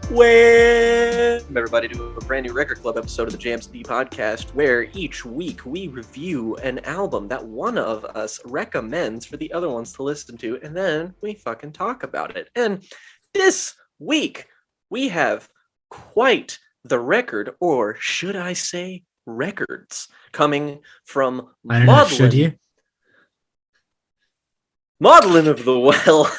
Welcome everybody to a brand new Record Club episode of the Jams D podcast, where each week we review an album that one of us recommends for the other ones to listen to, and then we fucking talk about it. And this week we have quite the record, or should I say records, coming from Maudlin. Maudlin of the Well.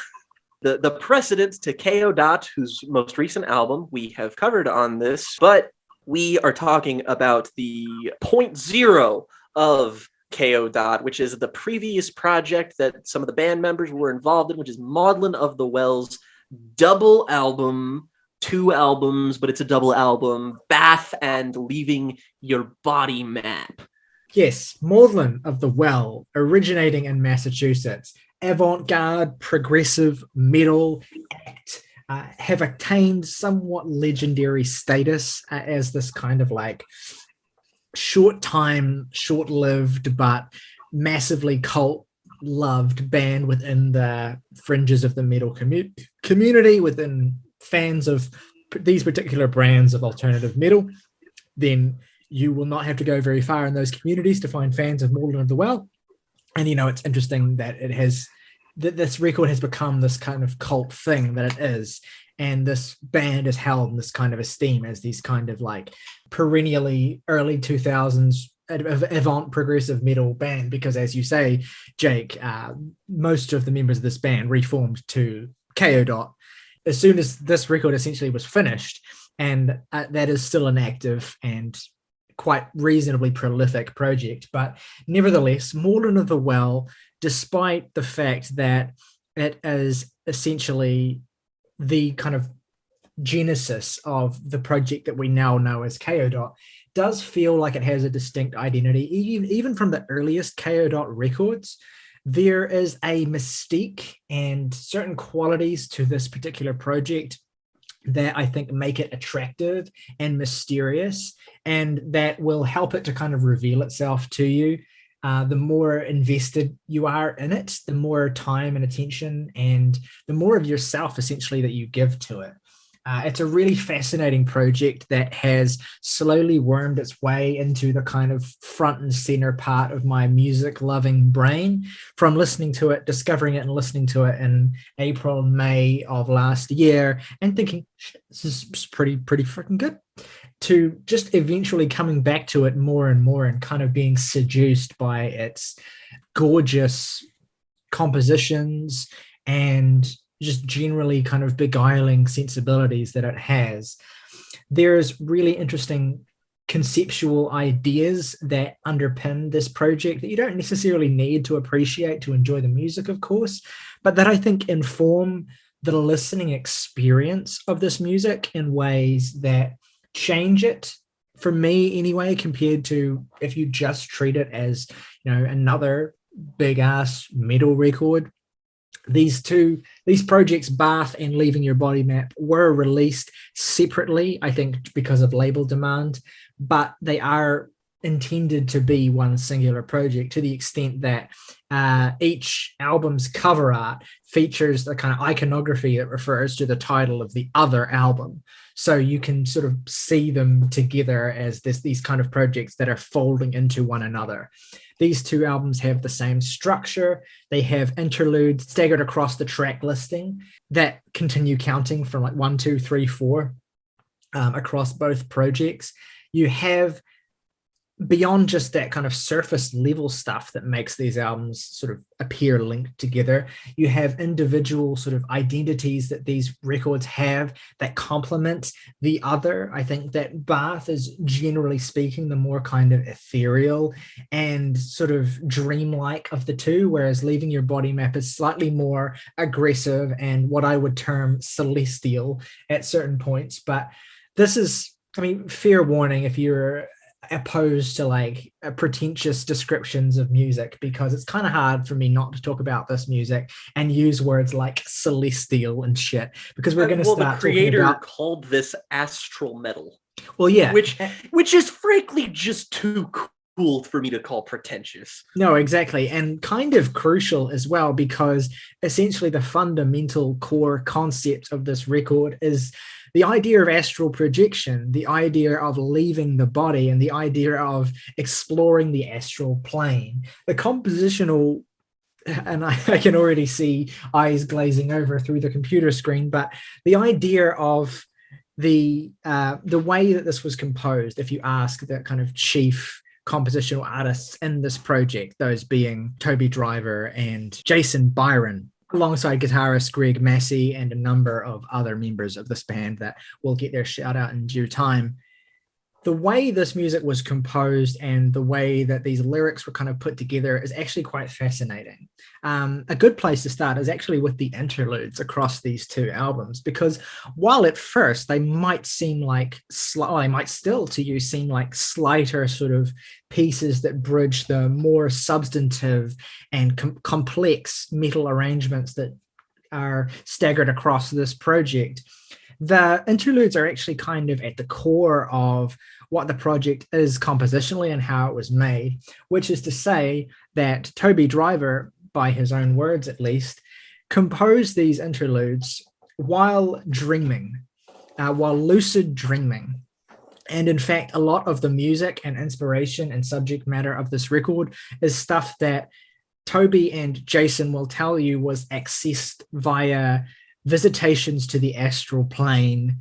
The precedent to K.O. Dot, whose most recent album we have covered on this, but we are talking about the point zero of K.O. Dot, which is the previous project that some of the band members were involved in, which is Maudlin of the Well's double album, 2 albums, but it's a double album, Bath and Leaving Your Body Map. Yes, Maudlin of the Well, originating in Massachusetts, avant-garde progressive metal act, have attained somewhat legendary status as this kind of like short-lived but massively cult-loved band within the fringes of the metal community, within fans of these particular brands of alternative metal. Then you will not have to go very far in those communities to find fans of Maudlin of the Well. And, you know, it's interesting that this record has become this kind of cult thing that it is. And this band is held in this kind of esteem as these kind of like perennially early 2000s avant progressive metal band. Because as you say, Jake, most of the members of this band reformed to K.O. Dot as soon as this record essentially was finished. And that is still an active and quite reasonably prolific project. But nevertheless, Maudlin of the Well, despite the fact that it is essentially the kind of genesis of the project that we now know as K.O. Dot, does feel like it has a distinct identity. Even from the earliest K.O. Dot records, there is a mystique and certain qualities to this particular project that I think make it attractive and mysterious, and that will help it to kind of reveal itself to you. The more invested you are in it, the more time and attention and the more of yourself essentially that you give to it. It's a really fascinating project that has slowly wormed its way into the kind of front and center part of my music loving brain, from listening to it, discovering it and listening to it in April, May of last year and thinking, this is pretty freaking good, to just eventually coming back to it more and more and kind of being seduced by its gorgeous compositions and just generally kind of beguiling sensibilities that it has. There's really interesting conceptual ideas that underpin this project that you don't necessarily need to appreciate to enjoy the music, of course, but that I think inform the listening experience of this music in ways that change it, for me anyway, compared to if you just treat it as, you know, another big ass metal record. These projects, Bath and Leaving Your Body Map, were released separately, I think, because of label demand, but they are intended to be one singular project, to the extent that each album's cover art features the kind of iconography that refers to the title of the other album. So you can sort of see them together as these kind of projects that are folding into one another. These 2 albums have the same structure. They have interludes staggered across the track listing that continue counting from like 1, 2, 3, 4 across both projects. You have, beyond just that kind of surface level stuff that makes these albums sort of appear linked together, you have individual sort of identities that these records have that complement the other. I think that Bath is, generally speaking, the more kind of ethereal and sort of dreamlike of the 2, whereas Leaving Your Body Map is slightly more aggressive and what I would term celestial at certain points. But this is, I mean, fair warning if you're opposed to like pretentious descriptions of music, because it's kind of hard for me not to talk about this music and use words like celestial and shit, because we're going to start the creator talking about... called this astral metal. Well, yeah, which is frankly just too cool for me to call pretentious. No, exactly. And kind of crucial as well, because essentially the fundamental core concept of this record is the idea of astral projection, the idea of leaving the body, and the idea of exploring the astral plane, the compositional, and I can already see eyes glazing over through the computer screen, but the idea of the way that this was composed, if you ask the kind of chief compositional artists in this project, those being Toby Driver and Jason Byron, alongside guitarist Greg Massey and a number of other members of this band that will get their shout out in due time. The way this music was composed and the way that these lyrics were kind of put together is actually quite fascinating. A good place to start is actually with the interludes across these two albums, because while at first they might seem like, they might still to you seem like slighter sort of pieces that bridge the more substantive and complex metal arrangements that are staggered across this project, the interludes are actually kind of at the core of what the project is compositionally and how it was made, which is to say that Toby Driver, by his own words at least, composed these interludes while dreaming, while lucid dreaming. And in fact, a lot of the music and inspiration and subject matter of this record is stuff that Toby and Jason will tell you was accessed via visitations to the astral plane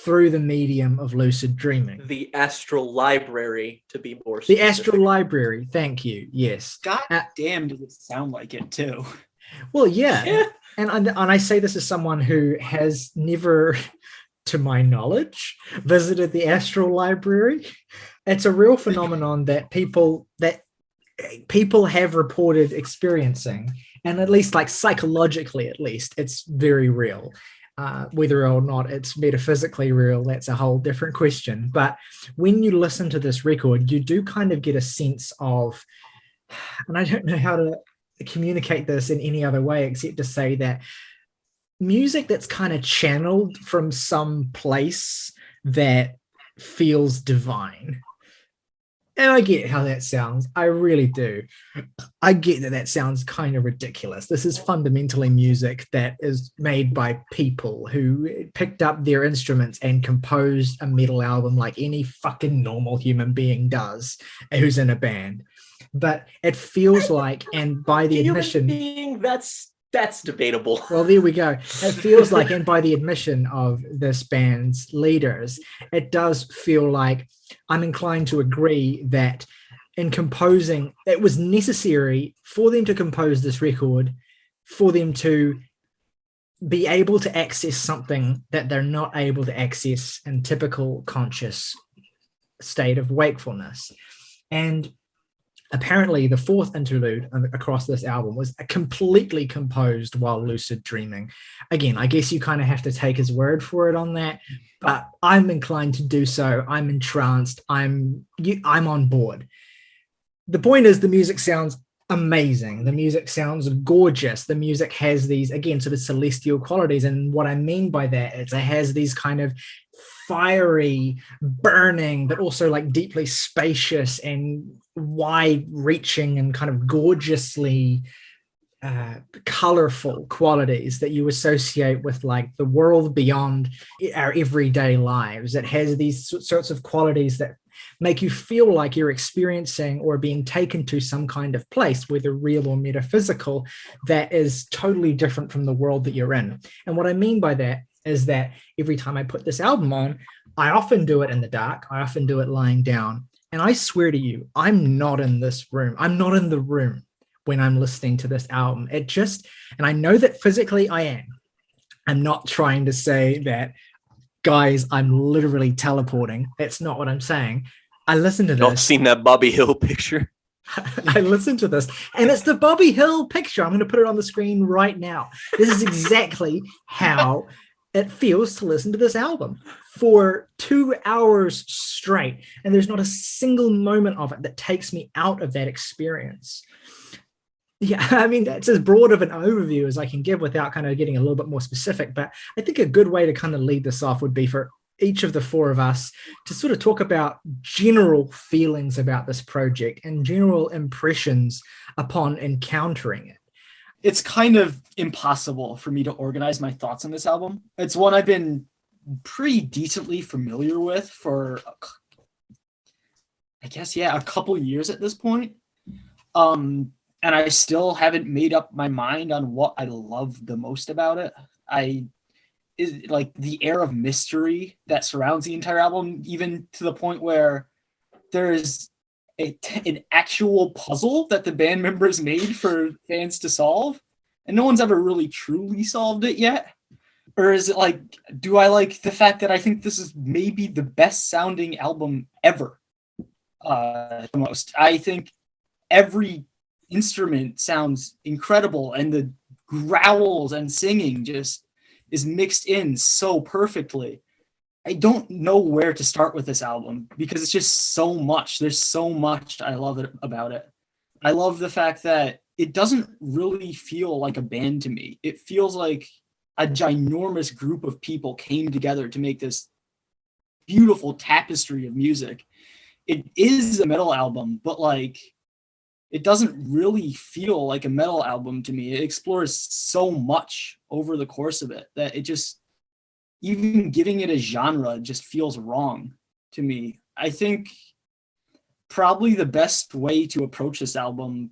through the medium of lucid dreaming. The astral library, to be more specific. The astral library, thank you, yes. God damn, does it sound like it too. Well, yeah. And I say this as someone who has never, to my knowledge, visited the astral library. It's a real phenomenon that people have reported experiencing, and at least like psychologically, at least it's very real. Whether or not it's metaphysically real, that's a whole different question. But when you listen to this record, you do kind of get a sense of, and I don't know how to communicate this in any other way except to say that music that's kind of channeled from some place that feels divine. And I get how that sounds. I really do. I get that that sounds kind of ridiculous. This is fundamentally music that is made by people who picked up their instruments and composed a metal album like any fucking normal human being does who's in a band. But it feels like, and by the admission... being, that's debatable. Well, there we go. It feels like, and by the admission of this band's leaders, it does feel like I'm inclined to agree that in composing, it was necessary for them to compose this record, for them to be able to access something that they're not able to access in typical conscious state of wakefulness. And apparently the fourth interlude across this album was completely composed while lucid dreaming. Again, I guess you kind of have to take his word for it on that, but I'm inclined to do so. I'm entranced. I'm on board. The point is, the music sounds amazing. The music sounds gorgeous. The music has these, again, sort of celestial qualities. And what I mean by that is it has these kind of fiery, burning, but also like deeply spacious and wide-reaching and kind of gorgeously colorful qualities that you associate with like the world beyond our everyday lives. It has these sorts of qualities that make you feel like you're experiencing or being taken to some kind of place, whether real or metaphysical, that is totally different from the world that you're in. And what I mean by that is that every time I put this album on, I often do it in the dark. I often do it lying down. And I swear to you, I'm not in this room. I'm not in the room when I'm listening to this album. It just, and I know that physically I am. I'm not trying to say that, guys, I'm literally teleporting. That's not what I'm saying. I listen to this. I've seen that Bobby Hill picture. I listen to this, and it's the Bobby Hill picture. I'm going to put it on the screen right now. This is exactly how it feels to listen to this album for 2 hours straight. And there's not a single moment of it that takes me out of that experience. Yeah, I mean, that's as broad of an overview as I can give without kind of getting a little bit more specific. But I think a good way to kind of lead this off would be for each of the four of us to sort of talk about general feelings about this project and general impressions upon encountering it. It's kind of impossible for me to organize my thoughts on this album. It's one I've been pretty decently familiar with for, I guess, yeah, a couple years at this point. And I still haven't made up my mind on what I love the most about it. Is like the air of mystery that surrounds the entire album, even to the point where there's an actual puzzle that the band members made for fans to solve, and no one's ever really truly solved it yet. Or is it like, do I like the fact that I think this is maybe the best sounding album ever? The most. I think every instrument sounds incredible, and the growls and singing just is mixed in so perfectly. I don't know where to start with this album because it's just so much. There's so much I love about it. I love the fact that it doesn't really feel like a band to me. It feels like a ginormous group of people came together to make this beautiful tapestry of music. It is a metal album, but like, it doesn't really feel like a metal album to me. It explores so much over the course of it that it just, even giving it a genre just feels wrong to me. I think probably the best way to approach this album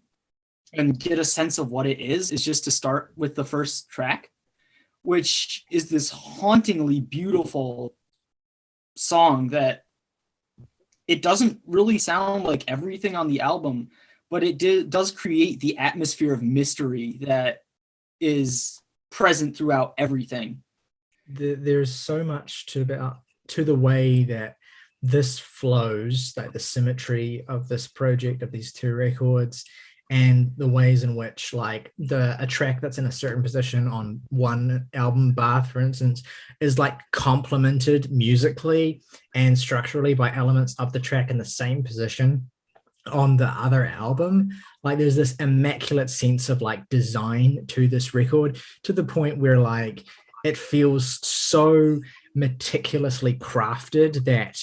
and get a sense of what it is just to start with the first track, which is this hauntingly beautiful song that it doesn't really sound like everything on the album, but it does create the atmosphere of mystery that is present throughout everything. There's so much to the way that this flows, like the symmetry of this project, of these two records, and the ways in which like a track that's in a certain position on one album, Bath, for instance, is like complemented musically and structurally by elements of the track in the same position on the other album. Like there's this immaculate sense of like design to this record, to the point where like it feels so meticulously crafted that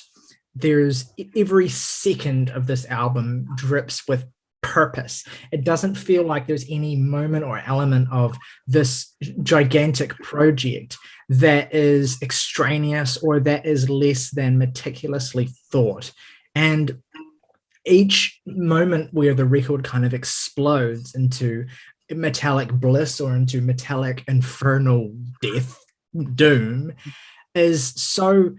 there's every second of this album drips with purpose. It doesn't feel like there's any moment or element of this gigantic project that is extraneous or that is less than meticulously thought. And each moment where the record kind of explodes into metallic bliss or into metallic infernal death, doom, is so,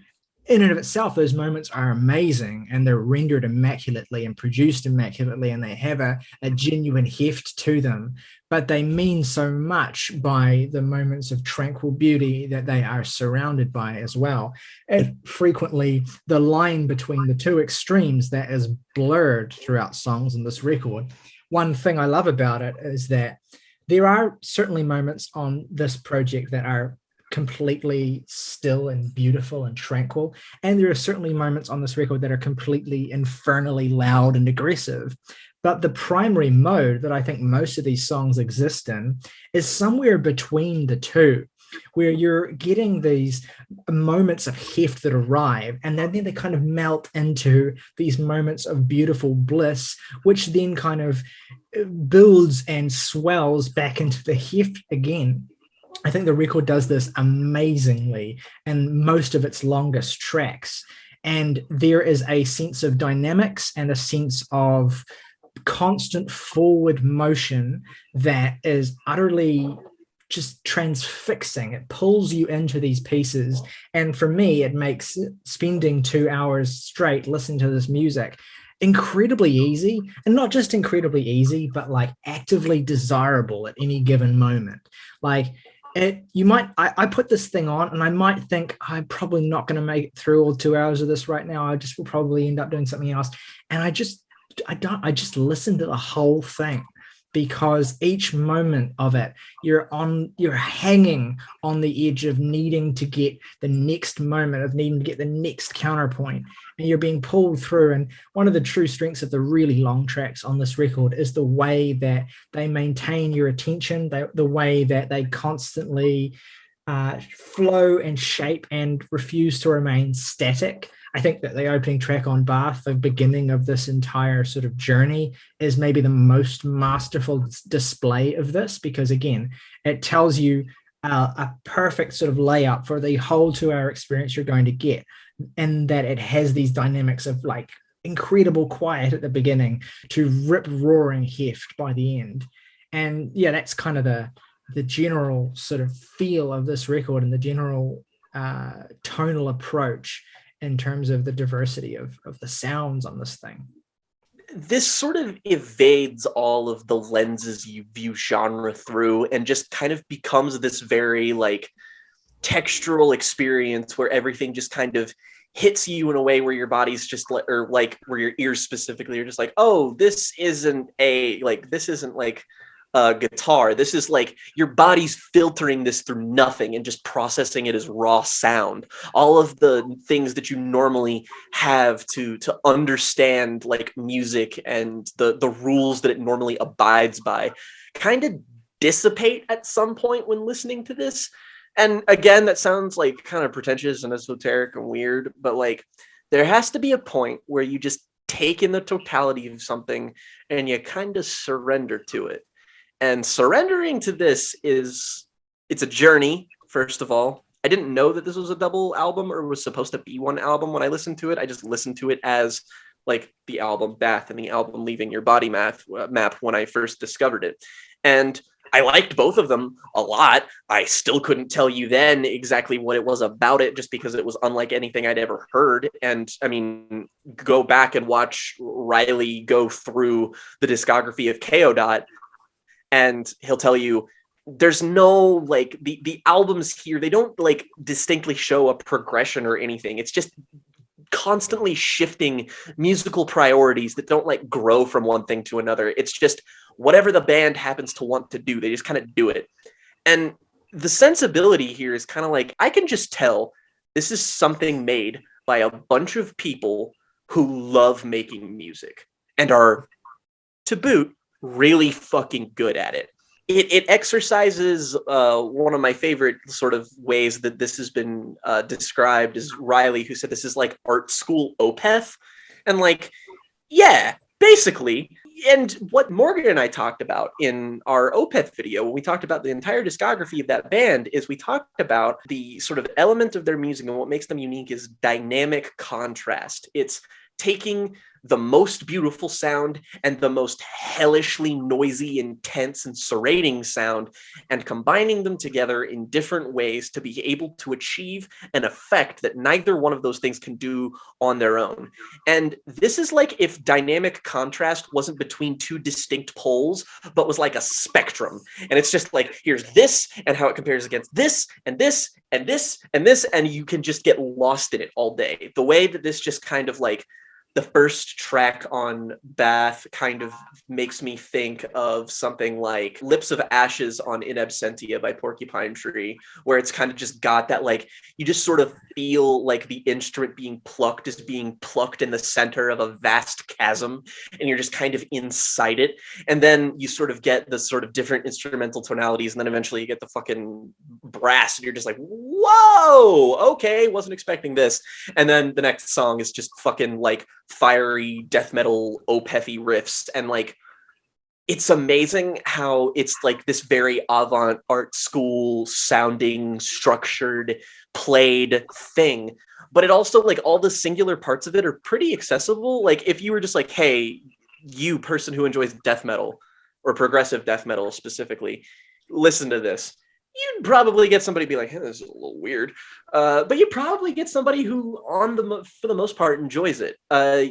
in and of itself, those moments are amazing and they're rendered immaculately and produced immaculately, and they have a genuine heft to them, but they mean so much by the moments of tranquil beauty that they are surrounded by as well. And frequently the line between the two extremes that is blurred throughout songs in this record. One thing I love about it is that there are certainly moments on this project that are completely still and beautiful and tranquil, and there are certainly moments on this record that are completely infernally loud and aggressive. But the primary mode that I think most of these songs exist in is somewhere between the two, where you're getting these moments of heft that arrive, and then they kind of melt into these moments of beautiful bliss, which then kind of builds and swells back into the heft again. I think the record does this amazingly in most of its longest tracks. And there is a sense of dynamics and a sense of constant forward motion that is utterly just transfixing. It pulls you into these pieces. And for me, it makes spending 2 hours straight listening to this music incredibly easy, and not just incredibly easy, but like actively desirable at any given moment. Like, I put this thing on and I might think I'm probably not going to make it through all 2 hours of this right now. I just will probably end up doing something else. And I just listen to the whole thing, because each moment of it, you're hanging on the edge of needing to get the next moment, of needing to get the next counterpoint, and you're being pulled through. And one of the true strengths of the really long tracks on this record is the way that they maintain your attention, the way that they constantly flow and shape and refuse to remain static. I think that the opening track on Bath, the beginning of this entire sort of journey, is maybe the most masterful display of this, because again, it tells you a perfect sort of layout for the whole 2 hour experience you're going to get, and that it has these dynamics of like incredible quiet at the beginning to rip roaring heft by the end. And yeah, that's kind of the general sort of feel of this record and the general tonal approach in terms of the diversity of the sounds on this thing. This sort of evades all of the lenses you view genre through and just kind of becomes this very like textural experience where everything just kind of hits you in a way where your body's just or like where your ears specifically are just like, oh, this isn't like a guitar. This is like your body's filtering this through nothing and just processing it as raw sound. All of the things that you normally have to understand like music and the rules that it normally abides by kind of dissipate at some point when listening to this. And again, that sounds like kind of pretentious and esoteric and weird, but like there has to be a point where you just take in the totality of something and you kind of surrender to it. And surrendering to this it's a journey, first of all. I didn't know that this was a double album or was supposed to be one album when I listened to it. I just listened to it as like the album Bath and the album Leaving Your Body map when I first discovered it. And I liked both of them a lot. I still couldn't tell you then exactly what it was about it just because it was unlike anything I'd ever heard. And I mean, go back and watch Ryley go through the discography of KO. And he'll tell you there's no like the albums here, they don't like distinctly show a progression or anything. It's just constantly shifting musical priorities that don't like grow from one thing to another. It's just whatever the band happens to want to do, they just kind of do it. And the sensibility here is kind of like, I can just tell this is something made by a bunch of people who love making music and are, to boot, really fucking good at it. It exercises one of my favorite sort of ways that this has been described is Ryley, who said this is like art school Opeth. And like, yeah, basically. And what Morgan and I talked about in our Opeth video, when we talked about the entire discography of that band, is we talked about the sort of element of their music and what makes them unique is dynamic contrast. It's taking the most beautiful sound and the most hellishly noisy, intense, and serrating sound and combining them together in different ways to be able to achieve an effect that neither one of those things can do on their own. And this is like if dynamic contrast wasn't between two distinct poles, but was like a spectrum. And it's just like, here's this and how it compares against this and this and this and this, and you can just get lost in it all day. The way that this just kind of like the first track on Bath kind of makes me think of something like Lips of Ashes on In Absentia by Porcupine Tree, where it's kind of just got that, like, you just sort of feel like the instrument being plucked is being plucked in the center of a vast chasm, and you're just kind of inside it. And then you sort of get the sort of different instrumental tonalities, and then eventually you get the fucking brass, and you're just like, whoa, okay, wasn't expecting this. And then the next song is just fucking like fiery death metal Opethy riffs, and like it's amazing how it's like this very avant art school sounding structured played thing, but it also like all the singular parts of it are pretty accessible. Like if you were just like, hey, you person who enjoys death metal or progressive death metal specifically, listen to this, you'd probably get somebody be like, hey, this is a little weird. But you probably get somebody who, for the most part, enjoys it.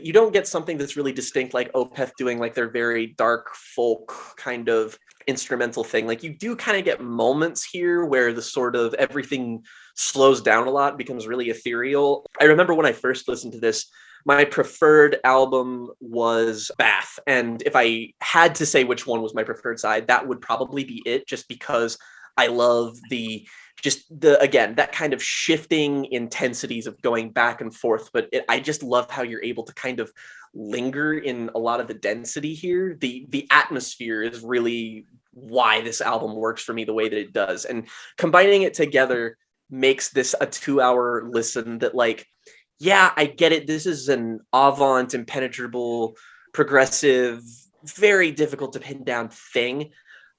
You don't get something that's really distinct like Opeth doing like their very dark folk kind of instrumental thing. Like you do kind of get moments here where the sort of everything slows down a lot, becomes really ethereal. I remember when I first listened to this, my preferred album was Bath. And if I had to say which one was my preferred side, that would probably be it, just because I love again, that kind of shifting intensities of going back and forth. But I just love how you're able to kind of linger in a lot of the density here. The atmosphere is really why this album works for me the way that it does. And combining it together makes this a 2-hour listen that, like, yeah, I get it. This is an avant, impenetrable, progressive, very difficult to pin down thing.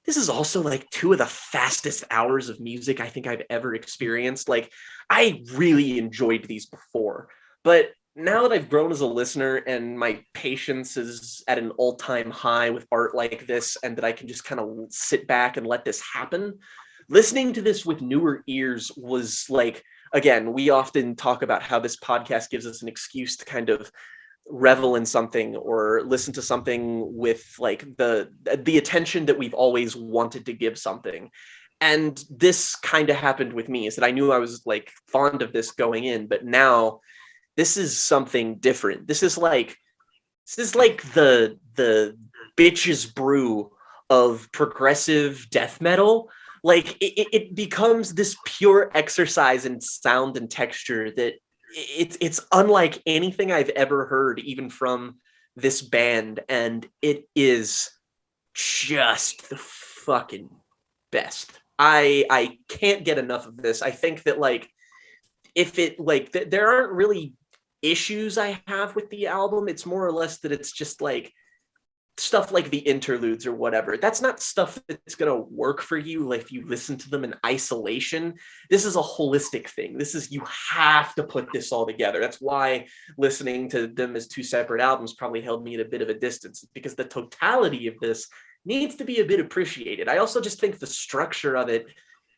this is also like two of the fastest hours of music I think I've ever experienced. Like, I really enjoyed these before, but now that I've grown as a listener and my patience is at an all-time high with art like this, and that I can just kind of sit back and let this happen, listening to this with newer ears was like, again, we often talk about how this podcast gives us an excuse to kind of revel in something or listen to something with like the attention that we've always wanted to give something. And this kind of happened with me, is that I knew I was like fond of this going in, but now this is something different. This is like the bitch's brew of progressive death metal. Like it becomes this pure exercise in sound and texture that it's unlike anything I've ever heard, even from this band, and it is just the fucking best. I can't get enough of this. I think that like if it like there aren't really issues I have with the album. It's more or less that it's just like stuff like the interludes or whatever. That's not stuff that's going to work for you if you listen to them in isolation. This is a holistic thing. This is, you have to put this all together. That's why listening to them as two separate albums probably held me at a bit of a distance, because the totality of this needs to be a bit appreciated. I also just think the structure of it,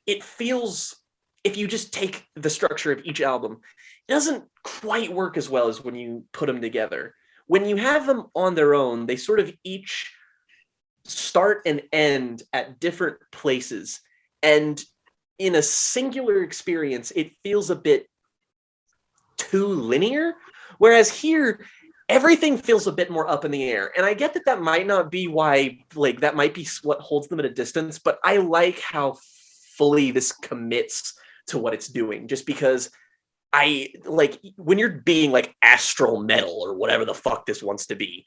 it feels, if you just take the structure of each album, it doesn't quite work as well as when you put them together. When you have them on their own, they sort of each start and end at different places. And in a singular experience, it feels a bit too linear. Whereas here, everything feels a bit more up in the air. And I get that that might not be why, like, that might be what holds them at a distance, but I like how fully this commits to what it's doing, just because I like when you're being like Astral metal or whatever the fuck this wants to be,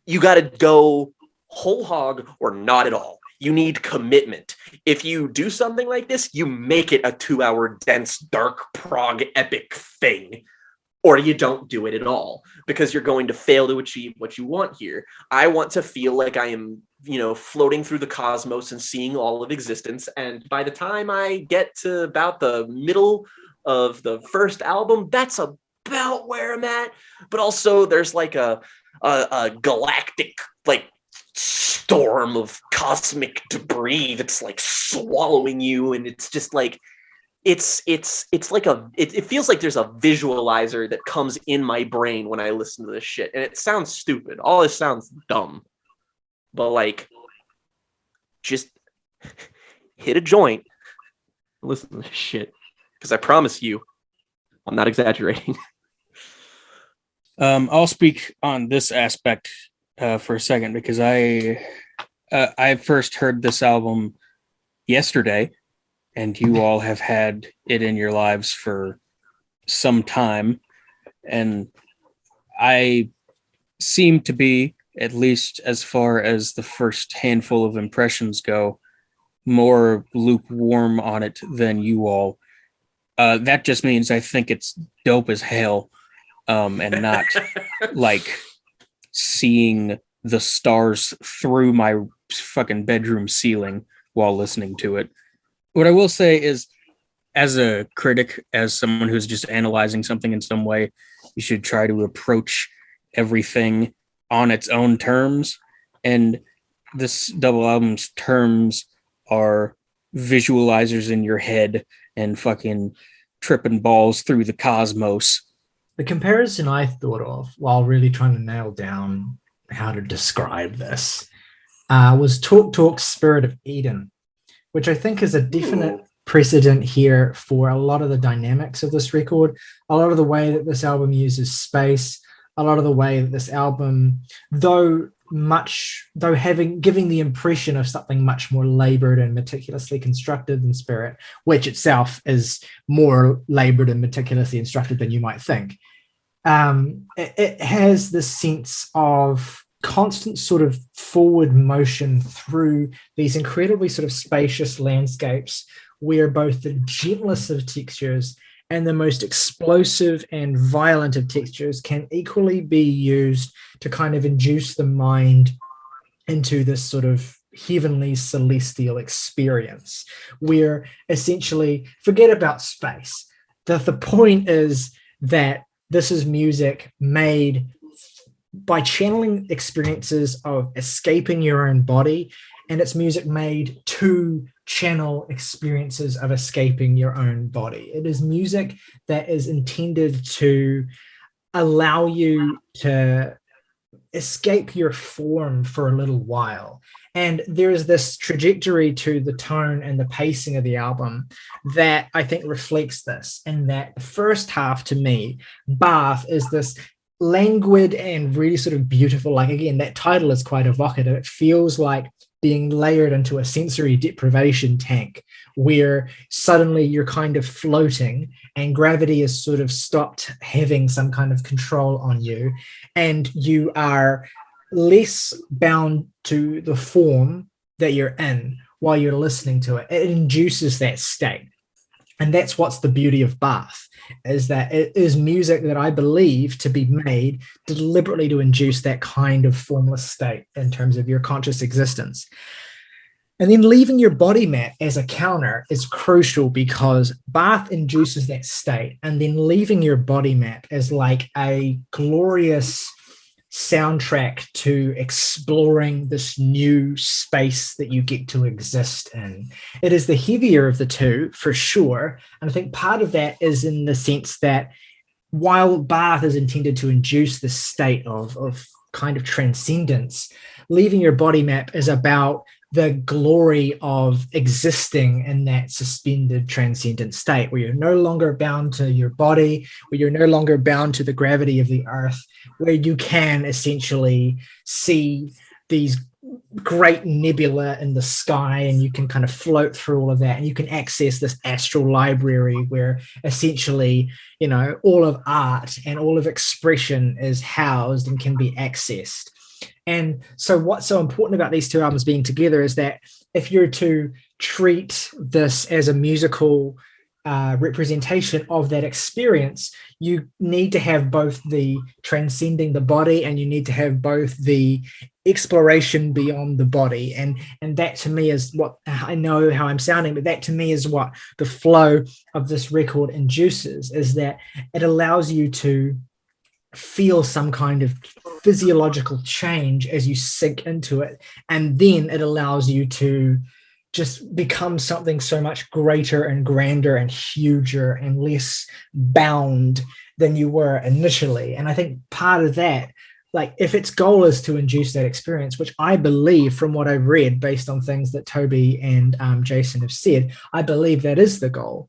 you got to go whole hog or not at all. You need commitment. If you do something like this, you make it a 2-hour dense, dark prog epic thing, or you don't do it at all, because you're going to fail to achieve what you want here. I want to feel like I am, you know, floating through the cosmos and seeing all of existence. And by the time I get to about the middle of the first album, that's about where I'm at. But also there's like a galactic like storm of cosmic debris that's like swallowing you, and it's just like it's like it feels like there's a visualizer that comes in my brain when I listen to this shit, and it sounds stupid. All this sounds dumb, but like, just hit a joint and listen to this shit, because I promise you, I'm not exaggerating. I'll speak on this aspect for a second, because I first heard this album yesterday, and you all have had it in your lives for some time, and I seem to be, at least as far as the first handful of impressions go, more lukewarm on it than you all. That just means I think it's dope as hell, and not like seeing the stars through my fucking bedroom ceiling while listening to it. What I will say is, as a critic, as someone who's just analyzing something in some way, you should try to approach everything on its own terms. And this double album's terms are visualizers in your head and fucking tripping balls through the cosmos. The comparison I thought of while really trying to nail down how to describe this was Talk Talk's Spirit of Eden, which I think is a definite precedent here for a lot of the dynamics of this record, a lot of the way that this album uses space, a lot of the way that this album, though giving the impression of something much more labored and meticulously constructed than Spirit, which itself is more labored and meticulously constructed than you might think. It has this sense of constant sort of forward motion through these incredibly sort of spacious landscapes, where both the gentlest of textures and the most explosive and violent of textures can equally be used to kind of induce the mind into this sort of heavenly celestial experience where essentially forget about space. The point is that this is music made by channeling experiences of escaping your own body, and it's music made to channel experiences of escaping your own body. It is music that is intended to allow you to escape your form for a little while. And there's this trajectory to the tone and the pacing of the album that I think reflects this. And that the first half, to me, Bath, is this languid and really sort of beautiful. Like, again, that title is quite evocative. It feels like being layered into a sensory deprivation tank where suddenly you're kind of floating and gravity has sort of stopped having some kind of control on you, and you are less bound to the form that you're in while you're listening to it. It induces that state. And that's what's the beauty of Bath, is that it is music that I believe to be made deliberately to induce that kind of formless state in terms of your conscious existence. And then leaving your body map as a counter is crucial because Bath induces that state, and then leaving your body map as like a glorious soundtrack to exploring this new space that you get to exist in. It is the heavier of the two, for sure. And I think part of that is in the sense that while Bath is intended to induce this state of kind of transcendence, leaving your body map is about the glory of existing in that suspended transcendent state where you're no longer bound to your body, where you're no longer bound to the gravity of the earth, where you can essentially see these great nebula in the sky and you can kind of float through all of that, and you can access this astral library where essentially, you know, all of art and all of expression is housed and can be accessed. And so what's so important about these two albums being together is that if you're to treat this as a musical representation of that experience, you need to have both the transcending the body and you need to have both the exploration beyond the body. And that to me is what, I know how I'm sounding, but that to me is what the flow of this record induces, is that it allows you to feel some kind of physiological change as you sink into it, and then it allows you to just become something so much greater and grander and huger and less bound than you were initially. And I think part of that, like if its goal is to induce that experience, which I believe from what I've read based on things that Toby and Jason have said, I believe that is the goal.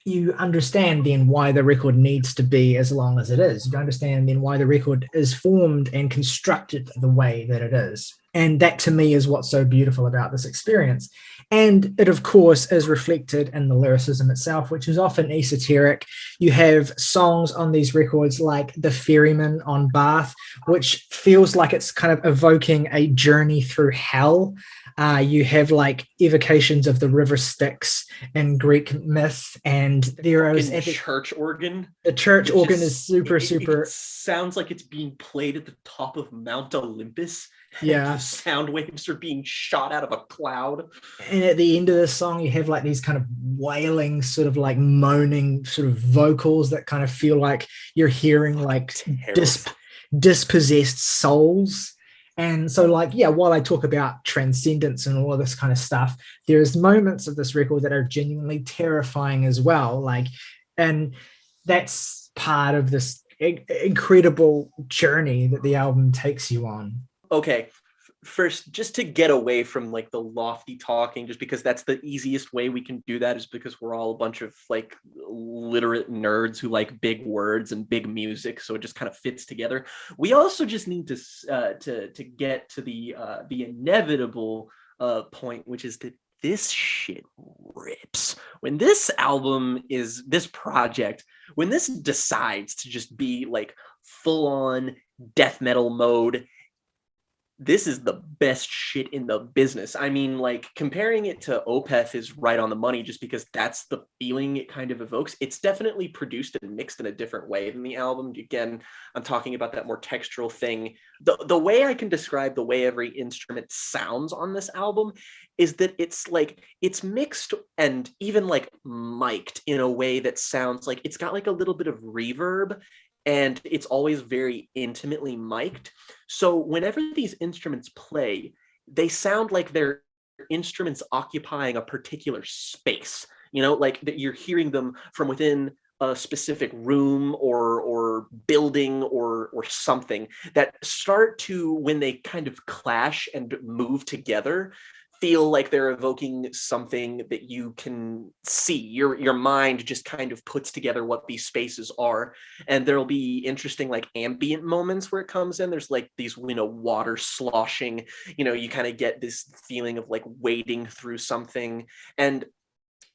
You understand then why the record needs to be as long as it is. You understand then why the record is formed and constructed the way that it is. And that to me is what's so beautiful about this experience. And it, of course, is reflected in the lyricism itself, which is often esoteric. You have songs on these records like The Ferryman on Bath, which feels like it's kind of evoking a journey through hell. You have like evocations of the river Styx in Greek myth, and there is church organ. The church organ is super. It sounds like it's being played at the top of Mount Olympus. Yeah, the sound waves are being shot out of a cloud. And at the end of the song, you have like these kind of wailing, sort of like moaning, sort of vocals that kind of feel like you're hearing like dispossessed souls. And so, like, yeah, while I talk about transcendence and all of this kind of stuff, there's moments of this record that are genuinely terrifying as well. Like, and that's part of this incredible journey that the album takes you on. Okay, first, just to get away from like the lofty talking, just because that's the easiest way we can do that, is because we're all a bunch of like literate nerds who like big words and big music, so it just kind of fits together. We also just need to get to the inevitable point, which is that this shit rips. When this project, when this decides to just be like full on death metal mode, this is the best shit in the business. I mean, like, comparing it to Opeth is right on the money just because that's the feeling it kind of evokes. It's definitely produced and mixed in a different way than the album. Again, I'm talking about that more textural thing. The way I can describe the way every instrument sounds on this album is that it's like, it's mixed and even like mic'd in a way that sounds like it's got like a little bit of reverb, and it's always very intimately mic'd. So whenever these instruments play, they sound like they're instruments occupying a particular space. You know, like that you're hearing them from within a specific room or building or something, that start to, when they kind of clash and move together, feel like they're evoking something that you can see. Your mind just kind of puts together what these spaces are, and there'll be interesting like ambient moments where it comes in. There's like these, you know, water sloshing, you know, you kind of get this feeling of like wading through something. And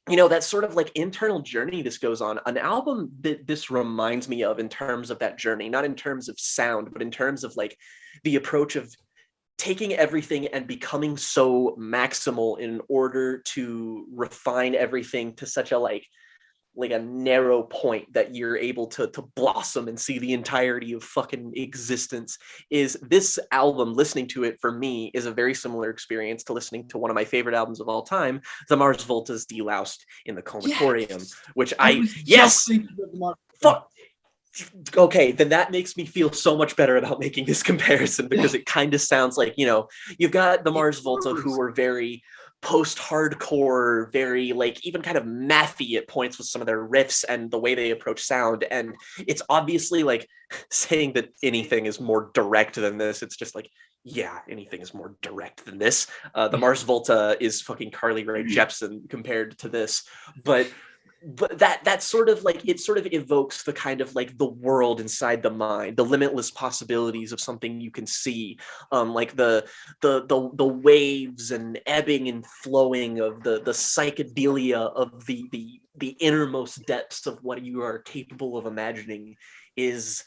you know, that sort of like internal journey this goes on, an album that this reminds me of in terms of that journey, not in terms of sound, but in terms of like the approach of taking everything and becoming so maximal in order to refine everything to such a like a narrow point that you're able to blossom and see the entirety of fucking existence. Is this album, listening to it for me, is a very similar experience to listening to one of my favorite albums of all time, the Mars Volta's Deloused in the Comatorium, which fuck. Okay, then that makes me feel so much better about making this comparison, because it kind of sounds like, you know, you've got the Mars Volta, who were very post-hardcore, very like even kind of mathy at points with some of their riffs and the way they approach sound. And it's obviously like saying that anything is more direct than this. It's just like, yeah, anything is more direct than this. The Mars Volta is fucking Carly Rae Jepsen compared to this, but that sort of like, it sort of evokes the kind of like the world inside the mind, the limitless possibilities of something you can see, like the waves and ebbing and flowing of the psychedelia of the innermost depths of what you are capable of imagining. Is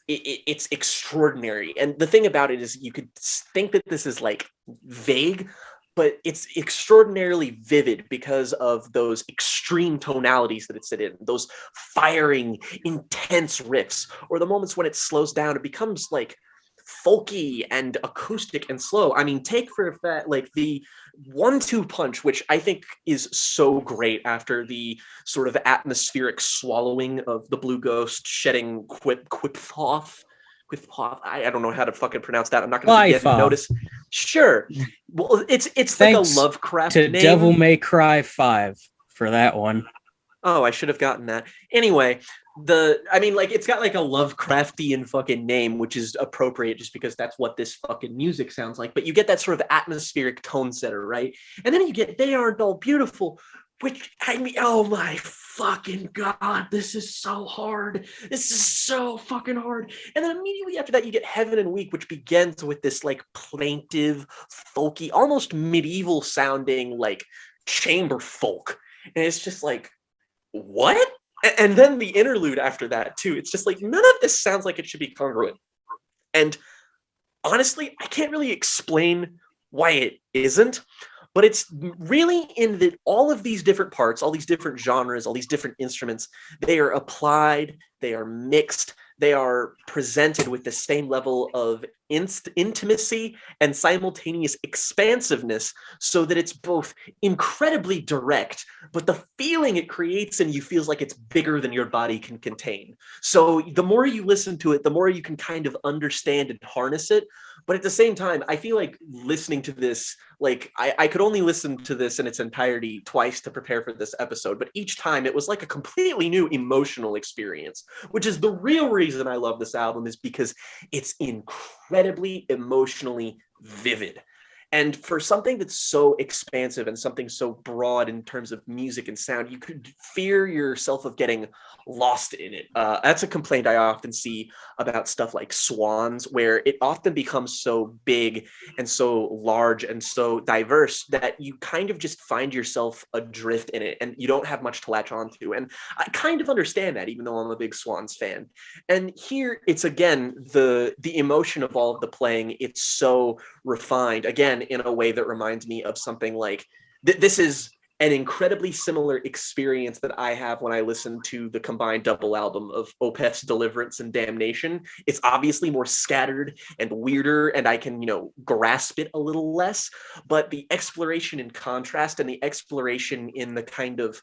it's extraordinary. And the thing about it is, you could think that this is like vague, but it's extraordinarily vivid because of those extreme tonalities that it's in, those firing, intense riffs, or the moments when it slows down, it becomes like folky and acoustic and slow. I mean, take for a fact, like the 1-2 punch, which I think is so great after the sort of atmospheric swallowing of the Blue Ghost shedding Quipthoth. I don't know how to fucking pronounce that. I'm not going to begin to notice. Sure. Well, it's like a Lovecraft to name. Devil May Cry 5 for that one. Oh, I should have gotten that. Anyway, it's got like a Lovecraftian fucking name, which is appropriate just because that's what this fucking music sounds like. But you get that sort of atmospheric tone setter, right? And then you get They Aren't All Beautiful, which, I mean, oh my fucking God, this is so hard. This is so fucking hard. And then immediately after that, you get Heaven and Weak, which begins with this like plaintive, folky, almost medieval sounding like chamber folk. And it's just like, what? And then the interlude after that too. It's just like, none of this sounds like it should be congruent. And honestly, I can't really explain why it isn't. But it's really in that all of these different parts, all these different genres, all these different instruments, they are applied, they are mixed, they are presented with the same level of intimacy and simultaneous expansiveness, so that it's both incredibly direct, but the feeling it creates in you feels like it's bigger than your body can contain. So the more you listen to it, the more you can kind of understand and harness it. But at the same time, I feel like listening to this, like I could only listen to this in its entirety twice to prepare for this episode, but each time it was like a completely new emotional experience, which is the real reason I love this album, is because it's incredibly emotionally vivid. And for something that's so expansive and something so broad in terms of music and sound, you could fear yourself of getting lost in it. That's a complaint I often see about stuff like Swans, where it often becomes so big and so large and so diverse that you kind of just find yourself adrift in it and you don't have much to latch onto. And I kind of understand that, even though I'm a big Swans fan. And here it's again the emotion of all of the playing. It's so refined, again, in a way that reminds me of something like this is an incredibly similar experience that I have when I listen to the combined double album of Opeth's Deliverance and Damnation. It's obviously more scattered and weirder, and I can, grasp it a little less, but the exploration in contrast and the exploration in the kind of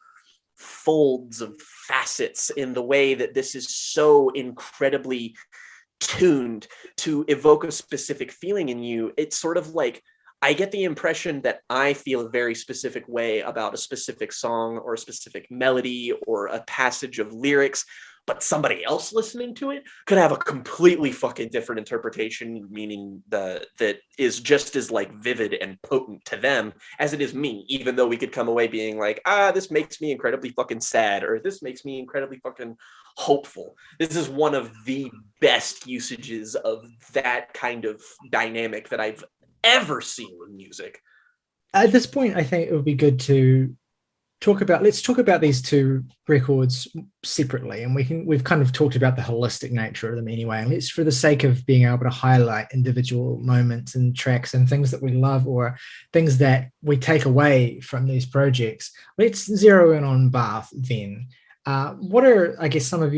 folds of facets in the way that this is so incredibly tuned to evoke a specific feeling in you. It's sort of like I get the impression that I feel a very specific way about a specific song or a specific melody or a passage of lyrics, but somebody else listening to it could have a completely fucking different interpretation, meaning that is just as like vivid and potent to them as it is me, even though we could come away being like, this makes me incredibly fucking sad, or this makes me incredibly fucking hopeful. This is one of the best usages of that kind of dynamic that I've ever seen in music. At this point, I think it would be good to let's talk about these two records separately, and we've kind of talked about the holistic nature of them anyway, and let's, for the sake of being able to highlight individual moments and tracks and things that we love or things that we take away from these projects, let's zero in on Bath then. What are some of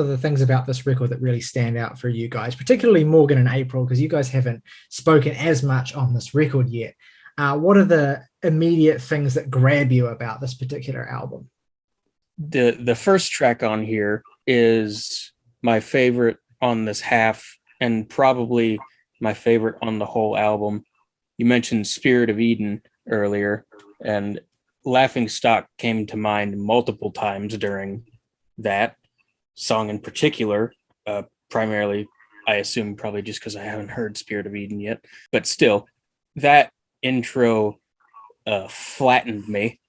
the things about this record that really stand out for you guys, particularly Morgan and April, because you guys haven't spoken as much on this record yet? What are the immediate things that grab you about this particular album? The first track on here is my favorite on this half, and probably my favorite on the whole album. You mentioned Spirit of Eden earlier, and Laughing Stock came to mind multiple times during that song in particular, primarily, I assume, probably just because I haven't heard Spirit of Eden yet. But still, that intro flattened me.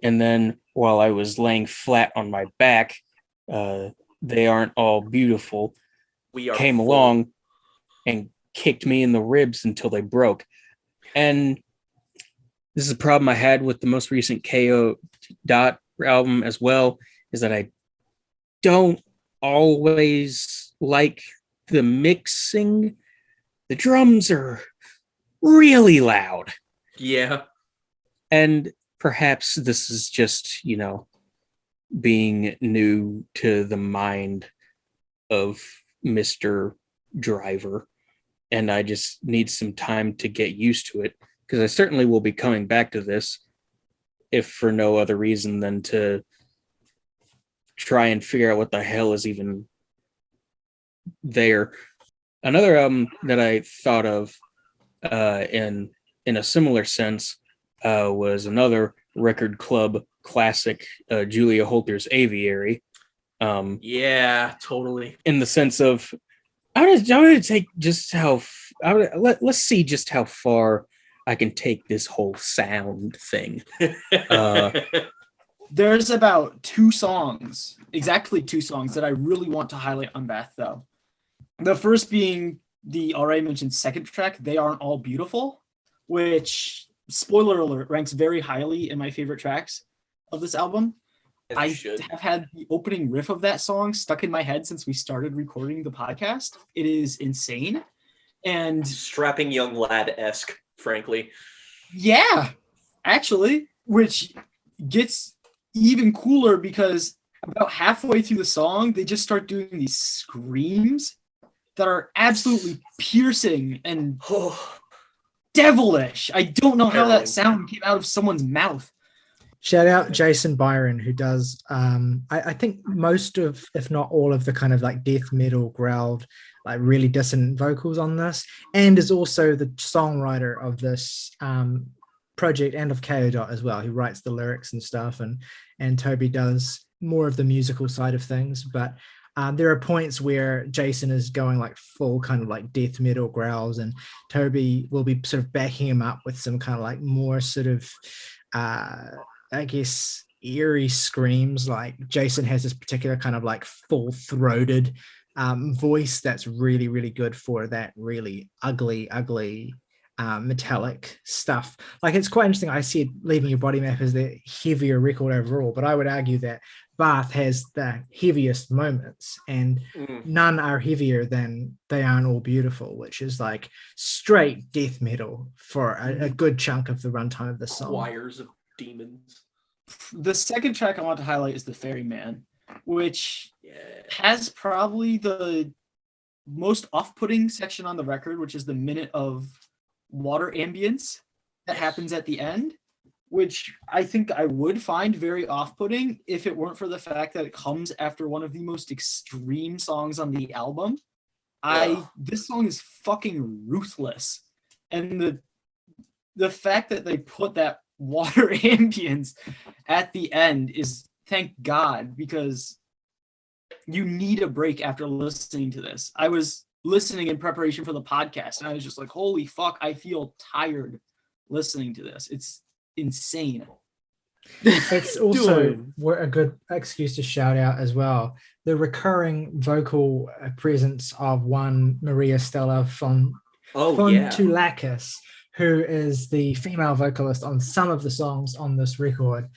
And then while I was laying flat on my back, They Aren't All Beautiful came along and kicked me in the ribs until they broke. And this is a problem I had with the most recent KO Dot album as well, is that I don't always like the mixing. The drums are really loud. Yeah. And perhaps this is just, being new to the mind of Mr. Driver. And I just need some time to get used to it, because I certainly will be coming back to this, if for no other reason than to try and figure out what the hell is even there. Another album that I thought of in a similar sense was another record club classic, Julia Holter's Aviary. Yeah, totally. In the sense of, I'm going to take just let's see just how far I can take this whole sound thing. There's about exactly two songs that I really want to highlight on Bath, though. The first being the already mentioned second track, They Aren't All Beautiful, which, spoiler alert, ranks very highly in my favorite tracks of this album. I have had the opening riff of that song stuck in my head since we started recording the podcast. It is insane. And strapping young lad-esque, frankly. Yeah, actually, which gets even cooler because about halfway through the song, they just start doing these screams that are absolutely piercing and devilish. I don't know how that sound came out of someone's mouth. Shout out Jason Byron, who does, I think most of, if not all of the kind of like death metal growled, like really dissonant vocals on this, and is also the songwriter of this project and of KO Dot as well. He writes the lyrics and stuff, and Toby does more of the musical side of things. But There are points where Jason is going like full kind of like death metal growls, and Toby will be sort of backing him up with some kind of like more sort of, I guess, eerie screams. Like Jason has this particular kind of like full-throated voice that's really, really good for that really ugly metallic stuff. Like it's quite interesting. I said Leaving Your Body Map is the heavier record overall, but I would argue that Bath has the heaviest moments, and none are heavier than They Aren't All Beautiful, which is like straight death metal for a good chunk of the runtime of the song. Choirs of demons. The second track I want to highlight is The Ferryman, which has probably the most off-putting section on the record, which is the minute of water ambience that happens at the end, which I think I would find very off-putting if it weren't for the fact that it comes after one of the most extreme songs on the album. This song is fucking ruthless, and the fact that they put that water ambience at the end is, thank God, because you need a break after listening to this. I was listening in preparation for the podcast, and I was just like, holy fuck, I feel tired listening to this. It's insane. It's also a good excuse to shout out as well the recurring vocal presence of one Maria Stella Fontulakis, who is the female vocalist on some of the songs on this record.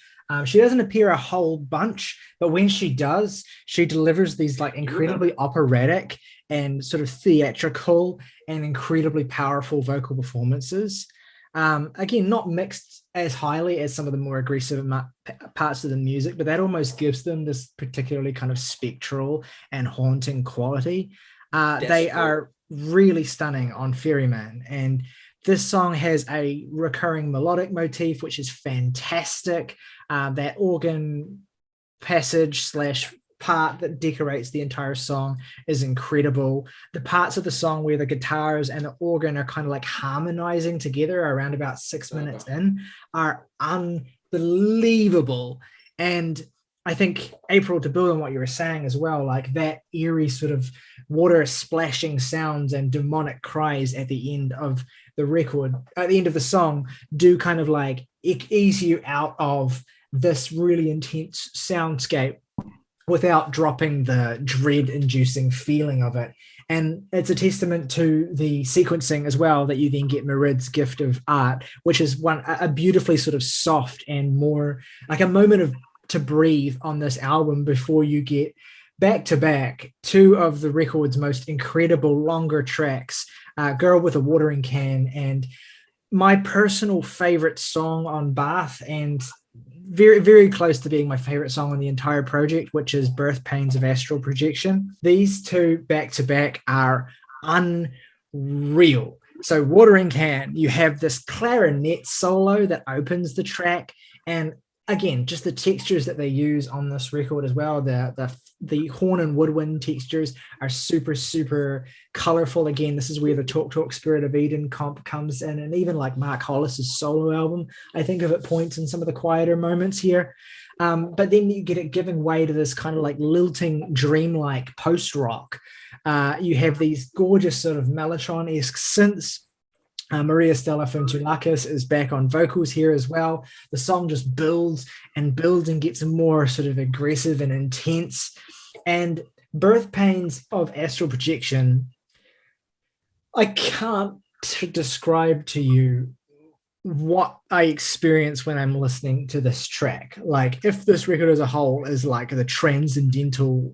She doesn't appear a whole bunch, but when she does, she delivers these like incredibly operatic and sort of theatrical and incredibly powerful vocal performances. Again, not mixed as highly as some of the more aggressive parts of the music, but that almost gives them this particularly kind of spectral and haunting quality. They are really stunning on Ferryman, and this song has a recurring melodic motif, which is fantastic. That organ passage / part that decorates the entire song is incredible. The parts of the song where the guitars and the organ are kind of like harmonizing together around about 6 minutes in are unbelievable. And I think, April, to build on what you were saying as well, like that eerie sort of water splashing sounds and demonic cries at the end of the record, at the end of the song, do kind of like ease you out of this really intense soundscape without dropping the dread-inducing feeling of it. And it's a testament to the sequencing as well that you then get Marid's gift of art, which is a beautifully sort of soft and more like a moment to breathe on this album before you get back to back two of the record's most incredible longer tracks, Girl with a Watering Can, and my personal favorite song on Bath, and very, very close to being my favorite song on the entire project, which is Birth Pains of Astral Projection. These two back to back are unreal. So Watering Can, you have this clarinet solo that opens the track, and again, just the textures that they use on this record as well. The horn and woodwind textures are super, super colorful. Again, this is where the Talk Spirit of Eden comp comes in, and even like Mark Hollis's solo album, I think of at points in some of the quieter moments here. But then you get it giving way to this kind of like lilting, dreamlike post-rock. You have these gorgeous sort of Mellotron-esque synths. Maria Stella Fontulakis is back on vocals here as well. The song just builds and gets more sort of aggressive and intense. And Birth Pains of Astral Projection, I can't describe to you what I experience when I'm listening to this track. Like, if this record as a whole is like the transcendental,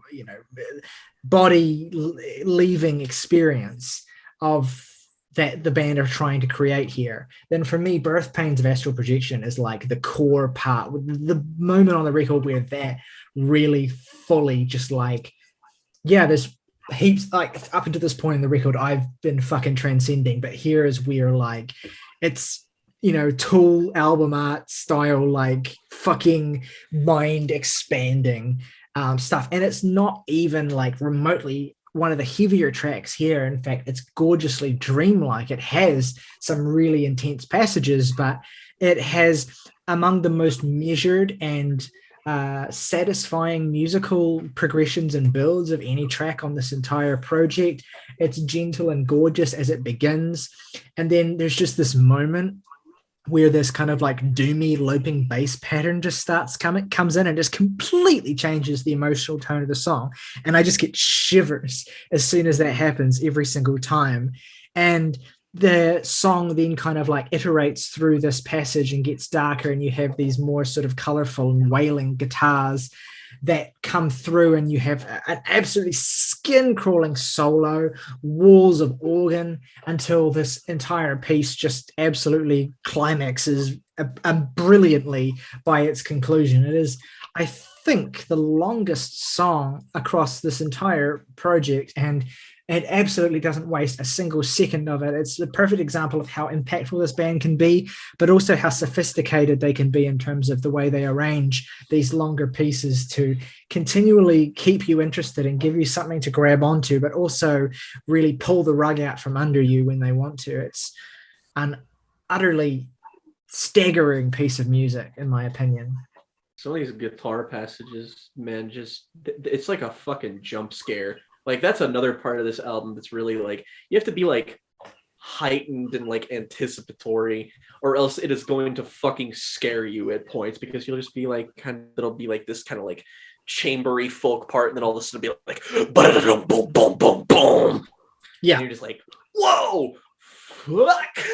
body leaving experience of that the band are trying to create here, then for me, Birth Pains of Astral Projection is like the core part, the moment on the record where that really fully just like, there's heaps, like up until this point in the record, I've been fucking transcending, but here is where like, it's, Tool album art style, like fucking mind expanding stuff. And it's not even like remotely one of the heavier tracks here. In fact, it's gorgeously dreamlike. It has some really intense passages, but it has among the most measured and satisfying musical progressions and builds of any track on this entire project. It's gentle and gorgeous as it begins. And then there's just this moment where this kind of like doomy looping bass pattern just comes in and just completely changes the emotional tone of the song. And I just get shivers as soon as that happens every single time. And the song then kind of like iterates through this passage and gets darker, and you have these more sort of colorful and wailing guitars that come through, and you have an absolutely skin-crawling solo, walls of organ, until this entire piece just absolutely climaxes brilliantly by its conclusion. It is, I think, the longest song across this entire project, and it absolutely doesn't waste a single second of it. It's the perfect example of how impactful this band can be, but also how sophisticated they can be in terms of the way they arrange these longer pieces to continually keep you interested and give you something to grab onto, but also really pull the rug out from under you when they want to. It's an utterly staggering piece of music, in my opinion. Some of these guitar passages, man, just it's like a fucking jump scare. Like, that's another part of this album that's really like, you have to be like heightened and like anticipatory, or else it is going to fucking scare you at points, because you'll just be like, it'll be like this kind of like chambery folk part, and then all of a sudden it'll be like, boom, boom, boom, boom, boom. Yeah. And you're just like, whoa, fuck.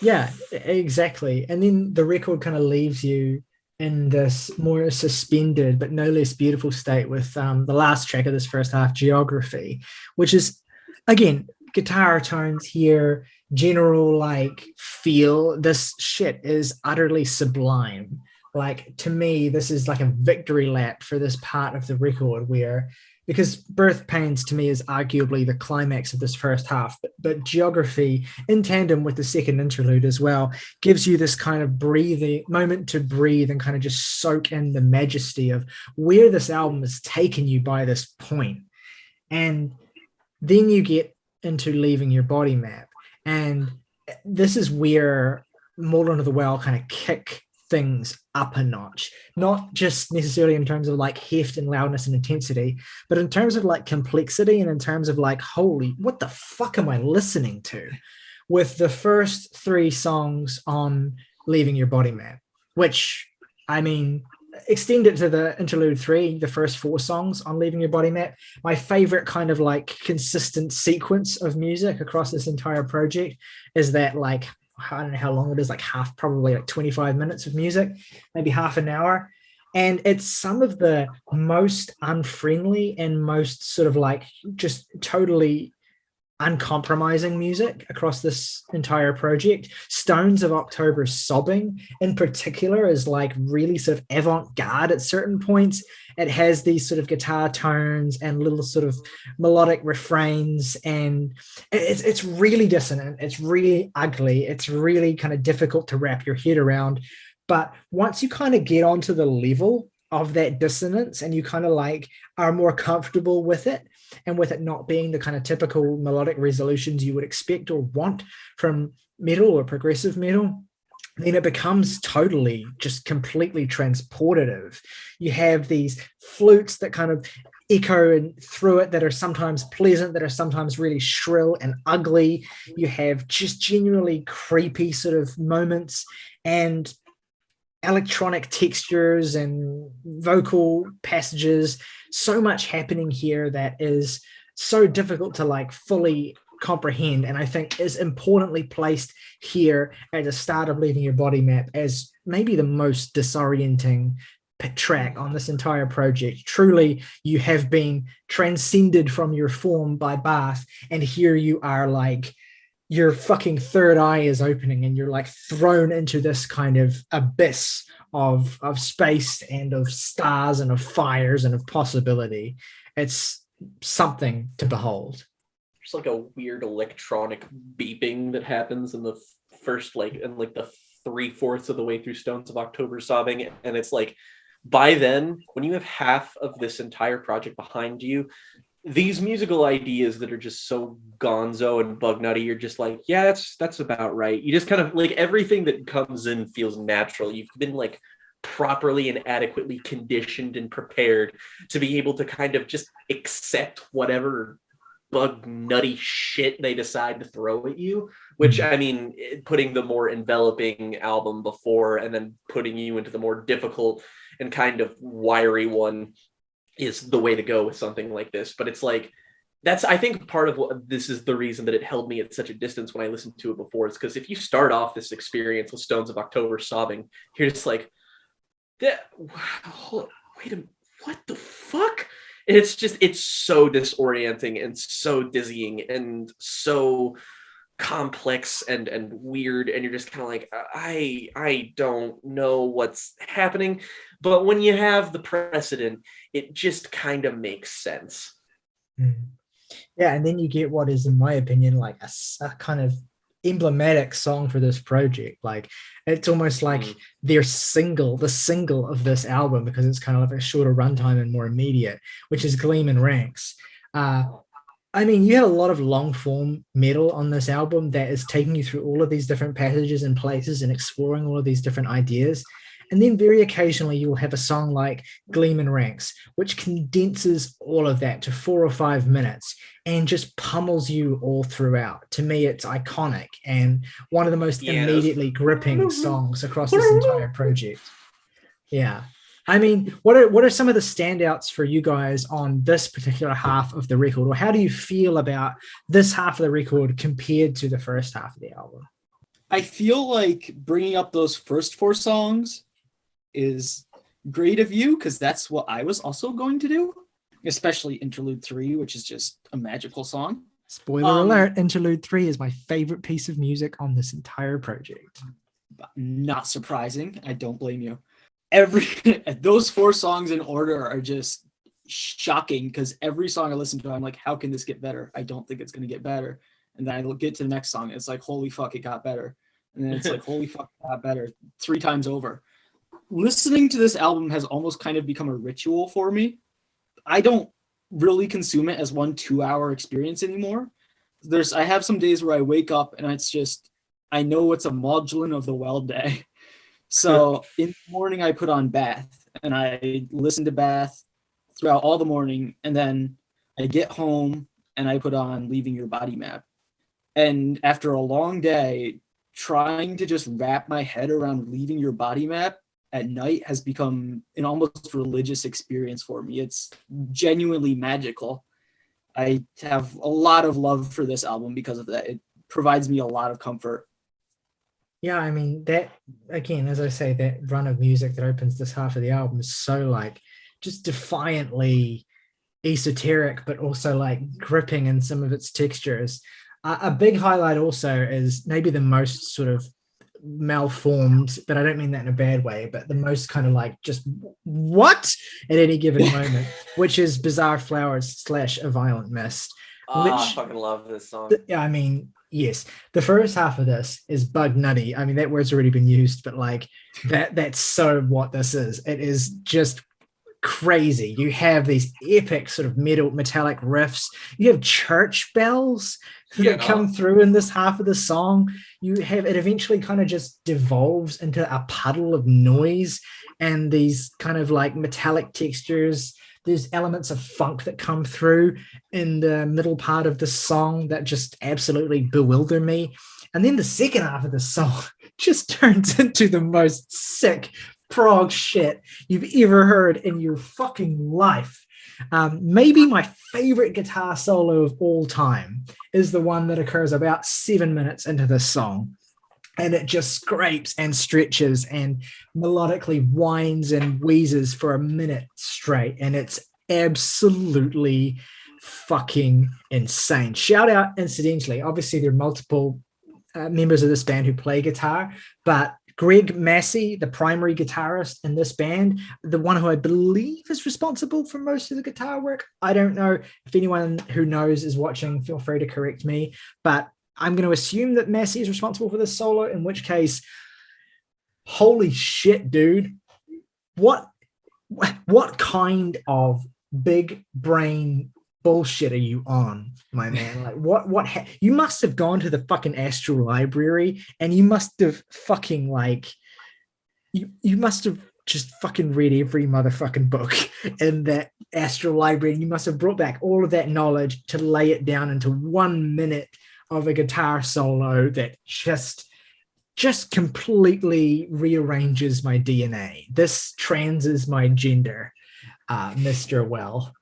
Yeah, exactly. And then the record kind of leaves you in this more suspended but no less beautiful state with the last track of this first half, Geography, which is, again, guitar tones here, general like feel. This shit is utterly sublime. Like, to me, this is like a victory lap for this part of the record, where, because Birth Pains to me is arguably the climax of this first half, but Geography, in tandem with the second interlude as well, gives you this kind of breathing moment to breathe and kind of just soak in the majesty of where this album has taken you by this point. And then you get into Leaving Your Body Map, and this is where Maudlin of the Well kind of kick things up a notch, not just necessarily in terms of like heft and loudness and intensity, but in terms of like complexity, and in terms of like, holy, what the fuck am I listening to? With the first three songs on Leaving Your Body Map, which, I mean, extend it to the interlude 3, the first 4 songs on Leaving Your Body Map, my favorite kind of like consistent sequence of music across this entire project is that, like, I don't know how long it is, like probably like 25 minutes of music, maybe half an hour. And it's some of the most unfriendly and most sort of like just totally uncompromising music across this entire project. Stones of October's Sobbing in particular is like really sort of avant-garde at certain points. It has these sort of guitar tones and little sort of melodic refrains, and it's really dissonant, it's really ugly, it's really kind of difficult to wrap your head around. But once you kind of get onto the level of that dissonance, and you kind of like are more comfortable with it, and with it not being the kind of typical melodic resolutions you would expect or want from metal or progressive metal, then it becomes totally just completely transportative. You have these flutes that kind of echo and through it, that are sometimes pleasant, that are sometimes really shrill and ugly. You have just genuinely creepy sort of moments, and electronic textures and vocal passages. So much happening here that is so difficult to like fully comprehend, and I think is importantly placed here at the start of Leaving Your Body Map as maybe the most disorienting track on this entire project. Truly, you have been transcended from your form by Bath, and here you are, like, your fucking third eye is opening, and you're like thrown into this kind of abyss of space and of stars and of fires and of possibility. It's something to behold. There's like a weird electronic beeping that happens in the first, like, in like the 3/4 of the way through Stones of October Sobbing, and it's like, by then, when you have half of this entire project behind you, these musical ideas that are just so gonzo and bug nutty, you're just like, yeah, that's about right. You just kind of like, everything that comes in feels natural. You've been like properly and adequately conditioned and prepared to be able to kind of just accept whatever bug nutty shit they decide to throw at you, which I mean, putting the more enveloping album before and then putting you into the more difficult and kind of wiry one is the way to go with something like this. But it's like, that's, I think, part of what this is the reason that it held me at such a distance when I listened to it before. Is because if you start off this experience with Stones of October sobbing, you're just like, wait a minute, what the fuck? And it's so disorienting and so dizzying and so complex and weird, and you're just kind of like, I don't know what's happening. But when you have the precedent, it just kind of makes sense. Yeah, and then you get what is, in my opinion, like a kind of emblematic song for this project. Like, it's almost like the single of this album, because it's kind of like a shorter runtime and more immediate, which is Gleam and Ranks. I mean, you had a lot of long form metal on this album that is taking you through all of these different passages and places and exploring all of these different ideas. And then very occasionally you will have a song like Gleam and Ranks, which condenses all of that to 4 or 5 minutes and just pummels you all throughout. To me, it's iconic and one of the most immediately gripping songs across this entire project. Yeah. I mean, what are some of the standouts for you guys on this particular half of the record? Or how do you feel about this half of the record compared to the first half of the album? I feel like bringing up those first 4 songs is great of you, because that's what I was also going to do, especially Interlude 3, which is just a magical song. Spoiler alert, Interlude 3 is my favorite piece of music on this entire project. Not surprising. I don't blame you. Those 4 songs in order are just shocking, because every song I listen to, I'm like, how can this get better? I don't think it's going to get better. And then I get to the next song, it's like, holy fuck, it got better. And then it's like, holy fuck, it got better 3 times over. Listening to this album has almost kind of become a ritual for me. I don't really consume it as 1 2-hour experience anymore. I have some days where I wake up and it's just, I know it's a Maudlin of the well day. So in the morning I put on Bath and I listen to Bath throughout all the morning, and then I get home and I put on Leaving Your Body Map. And after a long day, trying to just wrap my head around Leaving Your Body Map at night has become an almost religious experience for me. It's genuinely magical. I have a lot of love for this album because of that. It provides me a lot of comfort. Yeah, I mean, that, again, as I say, that run of music that opens this half of the album is so, like, just defiantly esoteric, but also, like, gripping in some of its textures. A big highlight also is maybe the most sort of malformed, but I don't mean that in a bad way, but the most kind of like just what at any given moment, which is Bizarre Flowers / A Violent Mist. I fucking love this song. I mean, yes, the first half of this is bug nutty. I mean, that word's already been used, but like that's so what this is. It is just crazy. You have these epic sort of metallic riffs. You have church bells that come through in this half of the song. You have it eventually kind of just devolves into a puddle of noise and these kind of like metallic textures. There's elements of funk that come through in the middle part of the song that just absolutely bewilder me. And then the second half of the song just turns into the most sick prog shit you've ever heard in your fucking life. Maybe my favorite guitar solo of all time is the one that occurs about 7 minutes into the song. And it just scrapes and stretches and melodically whines and wheezes for a minute straight. And it's absolutely fucking insane. Shout out, incidentally, obviously there are multiple members of this band who play guitar, but Greg Massey, the primary guitarist in this band, the one who I believe is responsible for most of the guitar work. I don't know if anyone who knows is watching, feel free to correct me, but I'm going to assume that Massey is responsible for this solo, in which case, holy shit, dude. What kind of big brain bullshit are you on, my man? Like you must have gone to the fucking Astral library and you must have fucking like you must have just fucking read every motherfucking book in that Astral library, and you must have brought back all of that knowledge to lay it down into 1 minute of a guitar solo that just completely rearranges my DNA. This transes my gender, Mr. Well.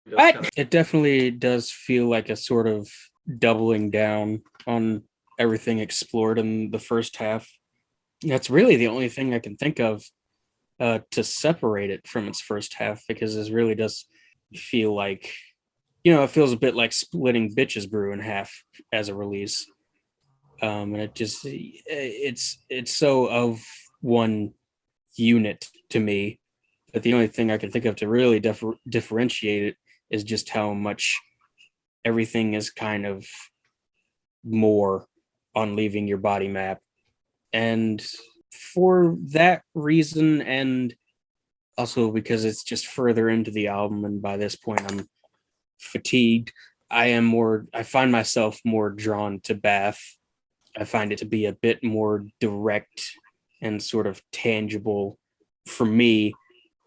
It definitely does feel like a sort of doubling down on everything explored in the first half. That's really the only thing I can think of to separate it from its first half, because it really does feel like, it feels a bit like splitting Bitches Brew in half as a release. And it's so of one unit to me that the only thing I can think of to really differentiate it is just how much everything is kind of more on leaving your body map. And for that reason, and also because it's just further into the album, and by this point I'm fatigued, I find myself more drawn to Bath. I find it to be a bit more direct and sort of tangible for me,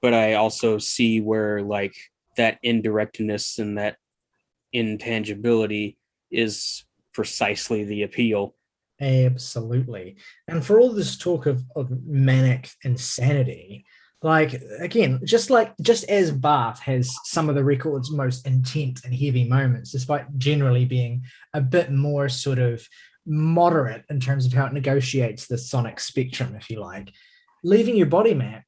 but I also see where like that indirectness and that intangibility is precisely the appeal. Absolutely. And for all this talk of manic insanity, like again, just as Bath has some of the record's most intense and heavy moments, despite generally being a bit more sort of moderate in terms of how it negotiates the sonic spectrum, if you like, Leaving Your Body Map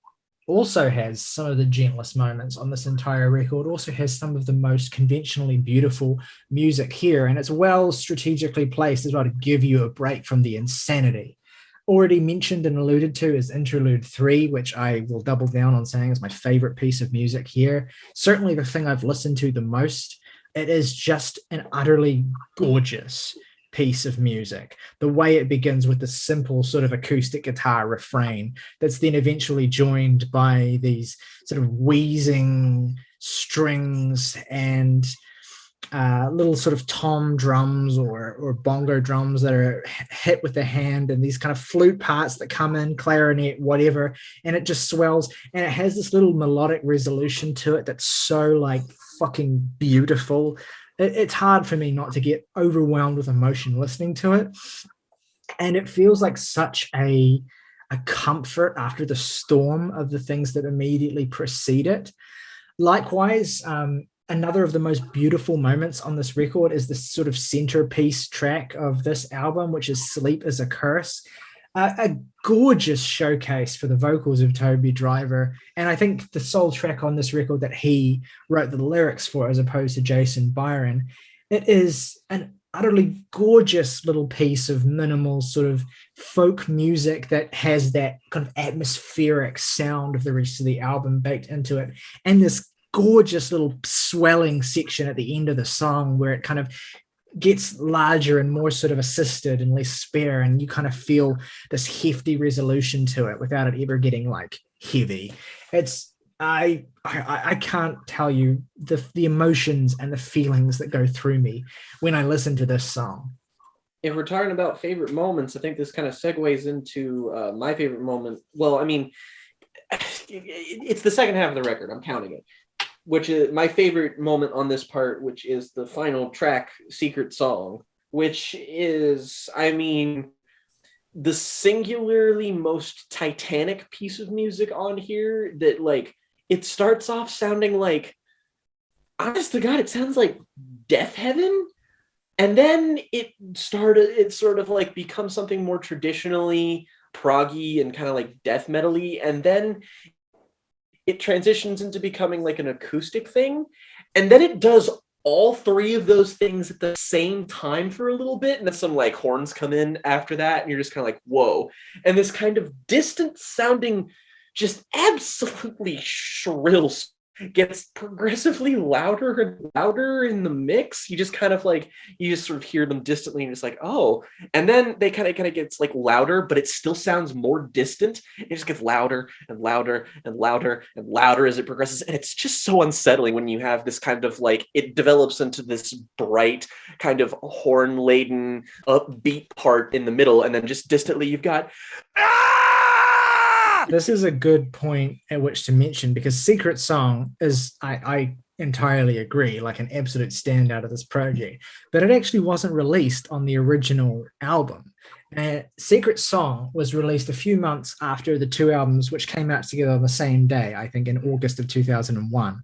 also has some of the gentlest moments on this entire record, also has some of the most conventionally beautiful music here, and it's well strategically placed as well to give you a break from the insanity. Already mentioned and alluded to is Interlude 3, which I will double down on saying is my favorite piece of music here. Certainly the thing I've listened to the most. It is just an utterly gorgeous piece of music. The way it begins with the simple sort of acoustic guitar refrain that's then eventually joined by these sort of wheezing strings and little sort of tom drums or bongo drums that are hit with the hand, and these kind of flute parts that come in, clarinet, whatever, and it just swells, and it has this little melodic resolution to it that's so like fucking beautiful. It's hard for me not to get overwhelmed with emotion listening to it. And it feels like such a comfort after the storm of the things that immediately precede it. Likewise, another of the most beautiful moments on this record is the sort of centerpiece track of this album, which is Sleep is a Curse. A gorgeous showcase for the vocals of Toby Driver, and I think the sole track on this record that he wrote the lyrics for as opposed to Jason Byron. It is an utterly gorgeous little piece of minimal sort of folk music that has that kind of atmospheric sound of the rest of the album baked into it, and this gorgeous little swelling section at the end of the song where it kind of gets larger and more sort of assisted and less spare, and you kind of feel this hefty resolution to it without it ever getting like heavy. It's I can't tell you the emotions and the feelings that go through me when I listen to this song. If we're talking about favorite moments, I think this kind of segues into my favorite moment. Well, I mean, it's the second half of the record. I'm counting it, which is my favorite moment on this part, which is the final track, Secret Song, which is, I mean, the singularly most titanic piece of music on here that, like, it starts off sounding like, honest to God, it sounds like Death Heaven. And then it sort of like becomes something more traditionally proggy and kind of like death metal-y. And then it transitions into becoming like an acoustic thing. And then it does all three of those things at the same time for a little bit. And then some like horns come in after that. And you're just kind of like, whoa. And this kind of distant sounding, just absolutely shrill gets progressively louder and louder in the mix. You just kind of like, you just sort of hear them distantly and it's like, oh, and then they kind of gets like louder, but it still sounds more distant. It just gets louder and louder and louder and louder as it progresses. And it's just so unsettling when you have this kind of like, it develops into this bright kind of horn laden upbeat part in the middle. And then just distantly you've got, this is a good point at which to mention, because Secret Song is, I entirely agree, like an absolute standout of this project, but it actually wasn't released on the original album. Secret Song was released a few months after the two albums, which came out together on the same day, I think in August of 2001.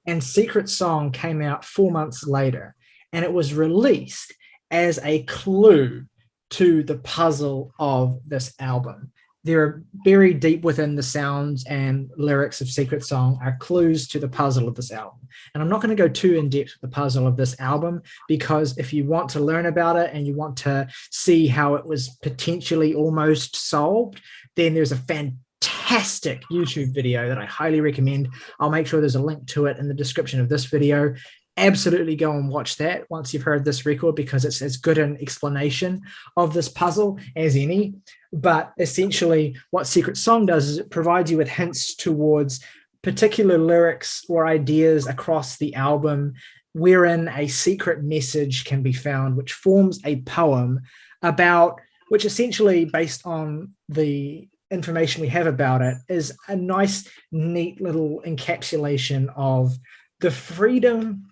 And Secret Song came out 4 months later, and it was released as a clue to the puzzle of this album. They're buried deep within the sounds and lyrics of Secret Song are clues to the puzzle of this album. And I'm not going to go too in depth with the puzzle of this album, because if you want to learn about it and you want to see how it was potentially almost solved, then there's a fantastic YouTube video that I highly recommend. I'll make sure there's a link to it in the description of this video. Absolutely go and watch that once you've heard this record, because it's as good an explanation of this puzzle as any. But essentially what Secret Song does is it provides you with hints towards particular lyrics or ideas across the album, wherein a secret message can be found, which forms a poem about, which essentially, based on the information we have about it, is a nice, neat little encapsulation of the freedom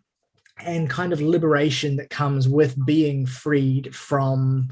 and kind of liberation that comes with being freed from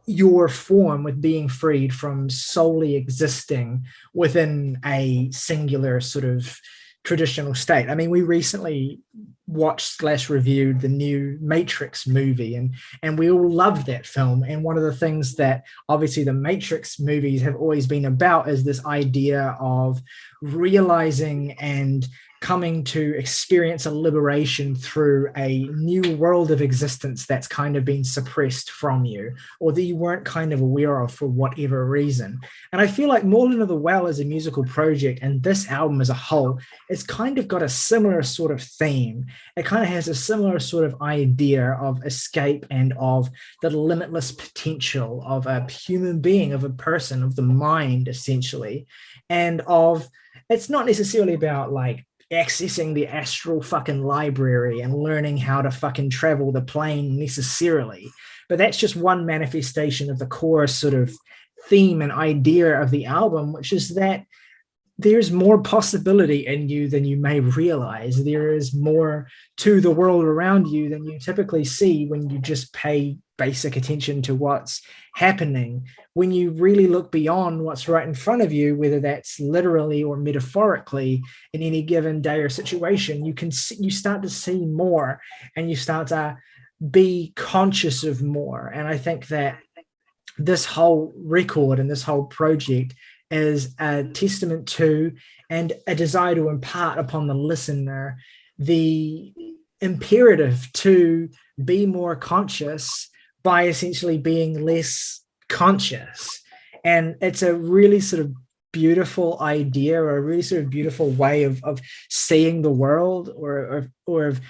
your form, with being freed from solely existing within a singular sort of traditional state. I mean, we recently watched / reviewed the new Matrix movie, and we all loved that film. And one of the things that obviously the Matrix movies have always been about is this idea of realizing and coming to experience a liberation through a new world of existence that's kind of been suppressed from you, or that you weren't kind of aware of for whatever reason. And I feel like Maudlin of the Well as a musical project, and this album as a whole, it's kind of got a similar sort of theme. It kind of has a similar sort of idea of escape and of the limitless potential of a human being, of a person, of the mind, essentially. And of, it's not necessarily about like accessing the astral fucking library and learning how to fucking travel the plane necessarily, but that's just one manifestation of the core sort of theme and idea of the album, which is that there's more possibility in you than you may realize. There is more to the world around you than you typically see when you just pay basic attention to what's happening. When you really look beyond what's right in front of you, whether that's literally or metaphorically in any given day or situation, you start to see more, and you start to be conscious of more. And I think that this whole record and this whole project is a testament to, and a desire to impart upon the listener, the imperative to be more conscious by essentially being less conscious. And it's a really sort of beautiful idea, or a really sort of beautiful way of seeing the world, or of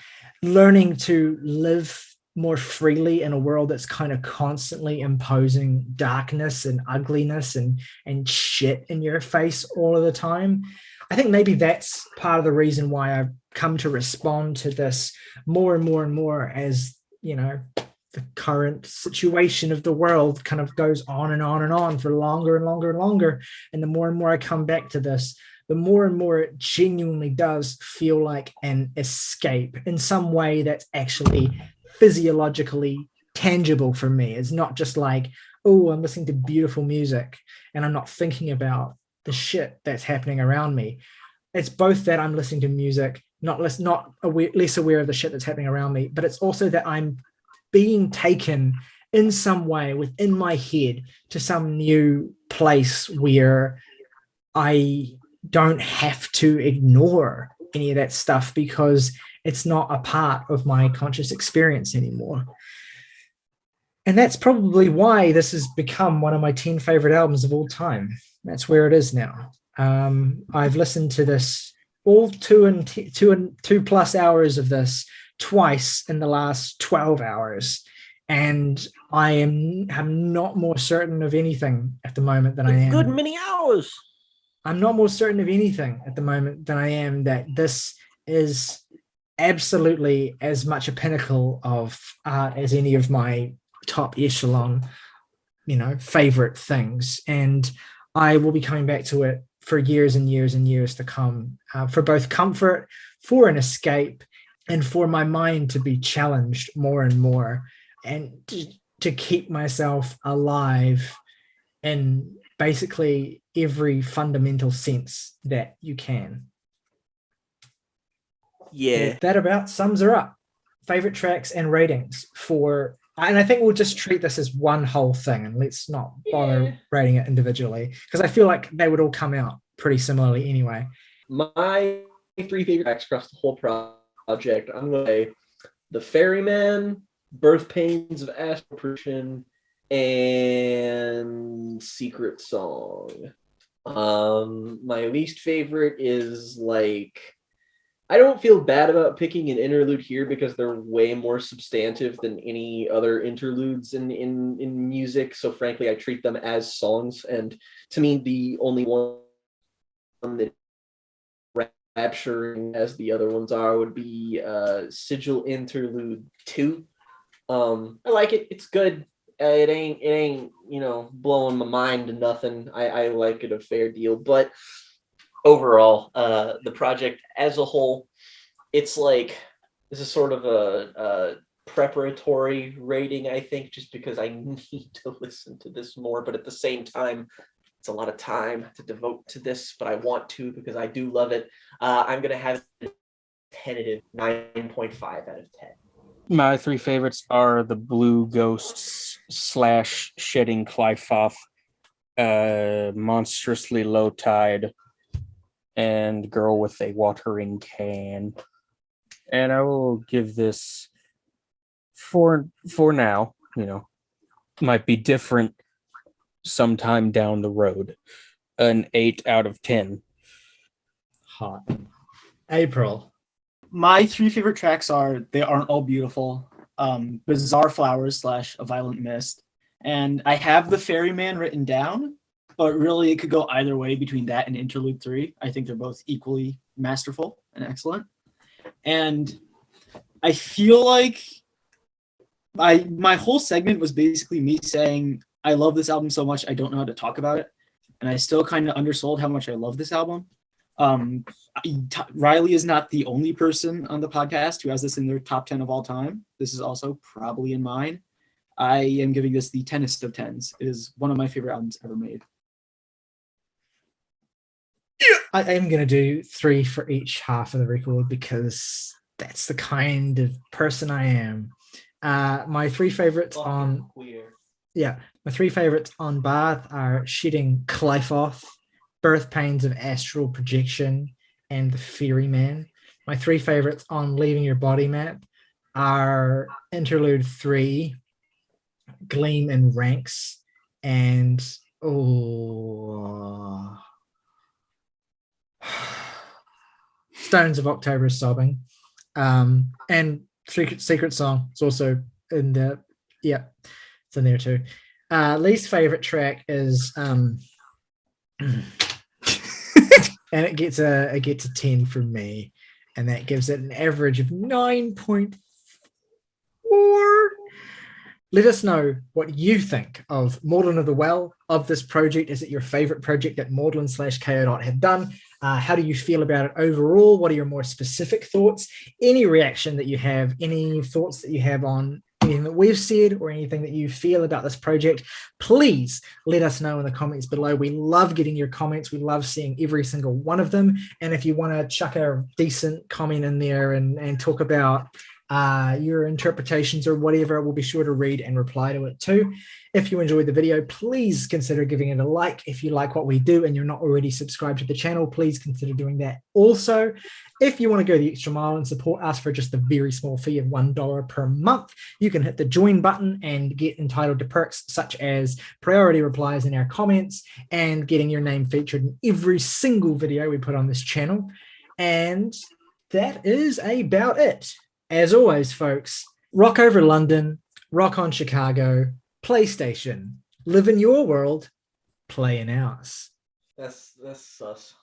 learning to live more freely in a world that's kind of constantly imposing darkness and ugliness and shit in your face all of the time. I think maybe that's part of the reason why I've come to respond to this more and more and more, as, you know, the current situation of the world kind of goes on and on and on for longer and longer and longer. And the more and more I come back to this, the more and more it genuinely does feel like an escape in some way that's actually physiologically tangible for me. It's not just like, oh, I'm listening to beautiful music and I'm not thinking about the shit that's happening around me. It's both that I'm listening to music, less aware of the shit that's happening around me, but it's also that I'm being taken in some way within my head to some new place where I don't have to ignore any of that stuff, because it's not a part of my conscious experience anymore. And that's probably why this has become one of my 10 favorite albums of all time. That's where it is now. I've listened to this all 2 plus hours of this twice in the last 12 hours. And I am not more certain of anything at the moment than I am. Good many hours. I'm not more certain of anything at the moment than I am that this is absolutely as much a pinnacle of art as any of my top echelon, favorite things. And I will be coming back to it for years and years and years to come, for both comfort, for an escape, and for my mind to be challenged more and more, and to keep myself alive in basically every fundamental sense that you can. Yeah. That about sums her up. Favorite tracks and ratings and I think we'll just treat this as one whole thing, and let's not bother rating it individually, because I feel like they would all come out pretty similarly anyway. My 3 favorite tracks across the whole project, I'm going to say The Ferryman, Birth Pains of Astral, and Secret Song. My least favorite is I don't feel bad about picking an interlude here because they're way more substantive than any other interludes in music. So frankly, I treat them as songs. And to me, the only one that rapturing as the other ones are would be Sigil Interlude 2. I like it. It's good. It ain't blowing my mind to nothing. I like it a fair deal, but overall, the project as a whole, it's this is sort of a preparatory rating, I think, just because I need to listen to this more, but at the same time, it's a lot of time to devote to this, but I want to because I do love it. I'm going to have a tentative 9.5 out of 10. My 3 favorites are the Blue Ghosts / Shedding Clyfoth, Monstrously Low Tide, and Girl with a Watering Can. And I will give this, for now, might be different sometime down the road, an 8 out of 10. Hot. April. My 3 favorite tracks are They Aren't All Beautiful, Bizarre Flowers / A Violent Mist, and I have The Ferryman written down, but really it could go either way between that and Interlude 3. I think they're both equally masterful and excellent. And I feel like my whole segment was basically me saying, I love this album so much, I don't know how to talk about it. And I still kind of undersold how much I love this album. Ryley is not the only person on the podcast who has this in their top 10 of all time. This is also probably in mine. I am giving this the 10th of 10s. It is one of my favorite albums ever made. I am going to do 3 for each half of the record because that's the kind of person I am. My 3 favorites on Bath are Shedding Clyfoth, Birth Pains of Astral Projection, and The Ferryman. My 3 favorites on Leaving Your Body Map are Interlude 3, Gleam and Ranks, and Stones of October Sobbing. And Secret Song is also in there. Yeah, it's in there too. Least favorite track is and it gets a 10 from me, and that gives it an average of 9.4. Let us know what you think of Maudlin of the Well, of this project. Is it your favorite project that Maudlin / KO have done? How do you feel about it overall? What are your more specific thoughts? Any reaction that you have, any thoughts that you have on anything that we've said or anything that you feel about this project, please let us know in the comments below. We love getting your comments. We love seeing every single one of them. And if you want to chuck a decent comment in there and talk about your interpretations or whatever, we'll be sure to read and reply to it too. If you enjoyed the video, please consider giving it a like. If you like what we do and you're not already subscribed to the channel, please consider doing that also. If you want to go the extra mile and support us for just a very small fee of $1 per month, you can hit the join button and get entitled to perks such as priority replies in our comments and getting your name featured in every single video we put on this channel. And that is about it. As always, folks, rock over London, rock on Chicago, PlayStation, live in your world, play in ours. That's sus.